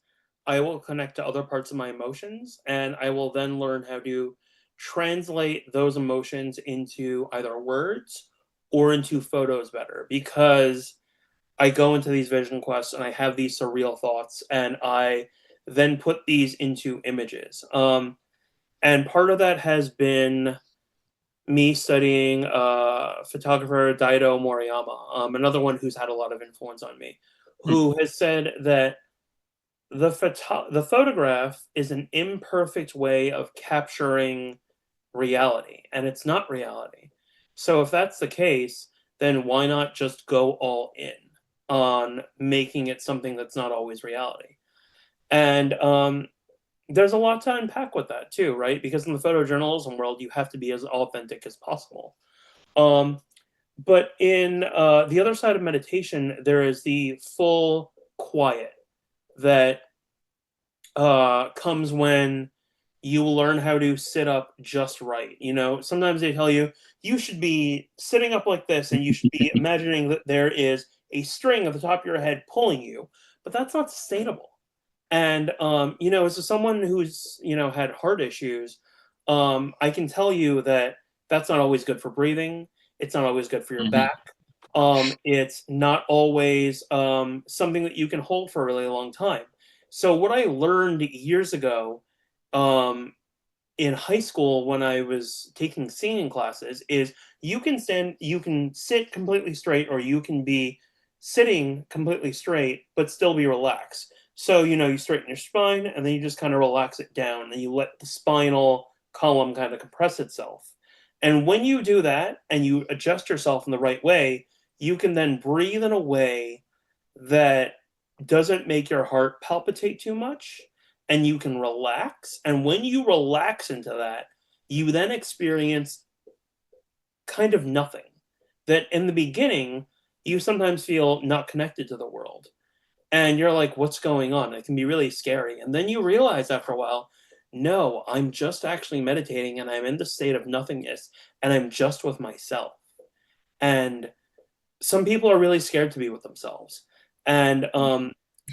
I will connect to other parts of my emotions, and I will then learn how to translate those emotions into either words or into photos better, because I go into these vision quests and I have these surreal thoughts, and I then put these into images. And part of that has been me studying photographer Daido Moriyama, another one who's had a lot of influence on me, who has said that the photograph is an imperfect way of capturing reality, and it's not reality. So if that's the case, then why not just go all in on making it something that's not always reality? And there's a lot to unpack with that too, right? Because in the photojournalism world, you have to be as authentic as possible. But in the other side of meditation, there is the full quiet that comes when you learn how to sit up just right. You know, sometimes they tell you you should be sitting up like this, and you should be imagining that there is a string at the top of your head pulling you, but that's not sustainable. And you know, as someone who's, you know, had heart issues, I can tell you that that's not always good for breathing. It's not always good for your back. It's not always something that you can hold for a really long time. So what I learned years ago in high school when I was taking singing classes is you can sit completely straight, or you can be sitting completely straight, but still be relaxed. So, you know, you straighten your spine and then you just kind of relax it down and you let the spinal column kind of compress itself. And when you do that and you adjust yourself in the right way, you can then breathe in a way that doesn't make your heart palpitate too much, and you can relax. And when you relax into that, you then experience kind of nothing. That in the beginning, you sometimes feel not connected to the world. And you're like, what's going on? It can be really scary. And then you realize after a while, no, I'm just actually meditating and I'm in the state of nothingness and I'm just with myself. And some people are really scared to be with themselves. And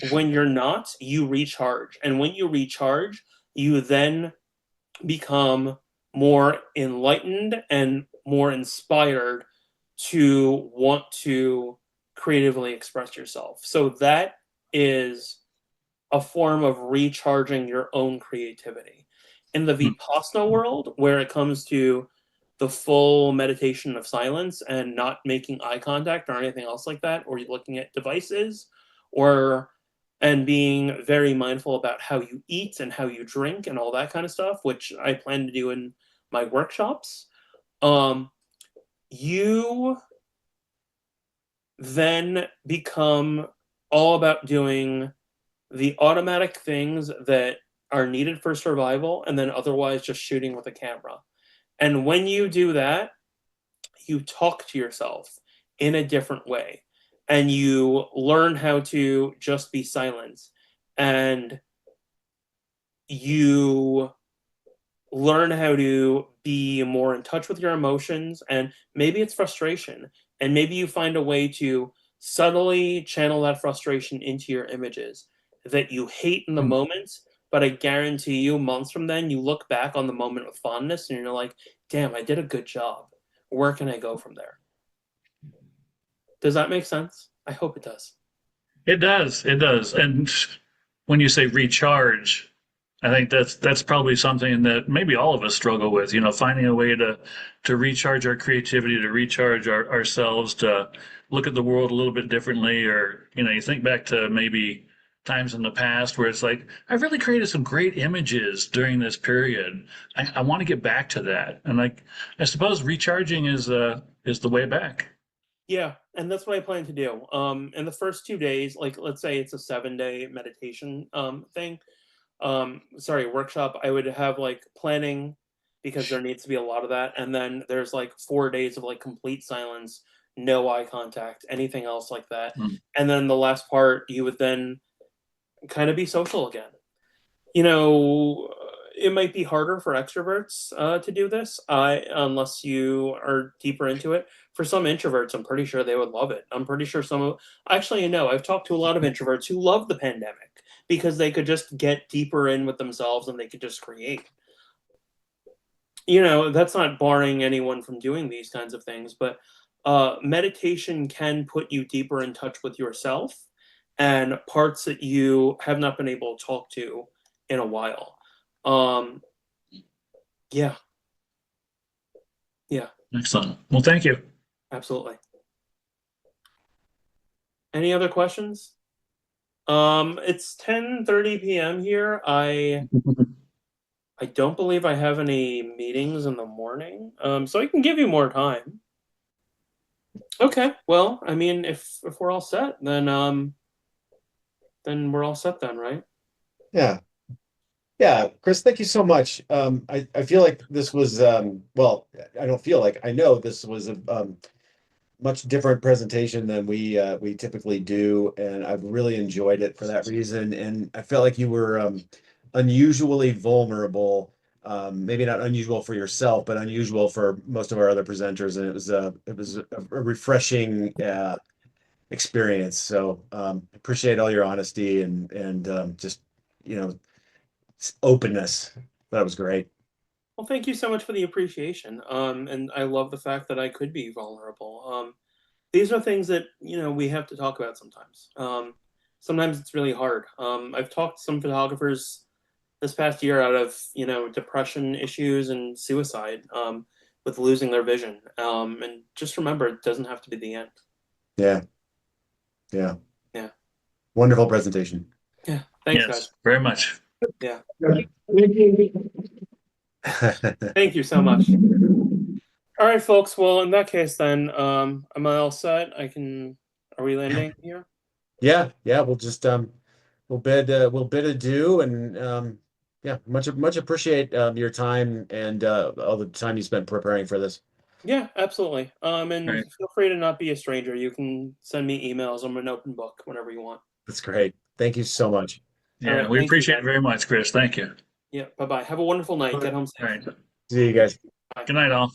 when you're not, you recharge. And when you recharge, you then become more enlightened and more inspired to want to creatively express yourself. So that is a form of recharging your own creativity. In the Vipassana world, where it comes to the full meditation of silence and not making eye contact or anything else like that, or you're looking at devices, or and being very mindful about how you eat and how you drink and all that kind of stuff, which I plan to do in my workshops, you then become all about doing the automatic things that are needed for survival and then otherwise just shooting with a camera. And when you do that, you talk to yourself in a different way and you learn how to just be silent, and you learn how to be more in touch with your emotions. And maybe it's frustration, and maybe you find a way to subtly channel that frustration into your images that you hate in the moment, but I guarantee you months from then you look back on the moment with fondness and you're like, damn, I did a good job. Where can I go from there? Does that make sense? I hope it does. It does. It does. And when you say recharge, I think that's probably something that maybe all of us struggle with, you know, finding a way to recharge our creativity, to recharge ourselves, to look at the world a little bit differently. Or, you know, you think back to maybe times in the past where it's like, I've really created some great images during this period. I want to get back to that. And like, I suppose recharging is the way back. Yeah, and that's what I plan to do. In the first 2 days, like let's say it's a 7-day meditation thing. Workshop, I would have like planning, because there needs to be a lot of that. And then there's like 4 days of like complete silence, no eye contact, anything else like that. And then the last part, you would then kind of be social again. You know, it might be harder for extroverts to do this, unless you are deeper into it. For some introverts, I'm pretty sure they would love it. I'm pretty sure actually, no, I've talked to a lot of introverts who love the pandemic because they could just get deeper in with themselves and they could just create. You know, that's not barring anyone from doing these kinds of things, but meditation can put you deeper in touch with yourself and parts that you have not been able to talk to in a while. Yeah. Yeah, Excellent. Well, thank you. absolutely. Any other questions? It's 10:30 p.m. here. I don't believe I have any meetings in the morning. So I can give you more time. Okay. Well, I mean, if we're all set, then we're all set then, right? Yeah. Yeah, Chris, thank you so much. I feel like this was, well, I don't feel like, I know this was a much different presentation than we typically do, and I've really enjoyed it for that reason. And I felt like you were unusually vulnerable, maybe not unusual for yourself, but unusual for most of our other presenters. And it was a refreshing experience. So appreciate all your honesty and just, you know, openness. That was great. Well, thank you so much for the appreciation. And I love the fact that I could be vulnerable. These are things that, we have to talk about sometimes. Sometimes it's really hard. I've talked to some photographers this past year out of, depression issues and suicide, with losing their vision. And just remember, it doesn't have to be the end. Yeah. Yeah. Yeah. Wonderful presentation. Yeah. Thanks, Yes, guys. very much. Yeah. Thank you. Thank you so much. All right, folks. Well, in that case, then, am I all set? Are we landing here? Yeah, we'll just we'll bid adieu and yeah, much appreciate your time and all the time you spent preparing for this. Yeah, absolutely. And Right. feel free to not be a stranger. You can send me emails. I'm an open book whenever you want. That's great. Thank you so much. All Yeah, right, we thank you, appreciate it guys. very much, Chris. Thank you. Yeah, bye-bye. Have a wonderful night. Get home All safe. right. See you guys. Good night, all.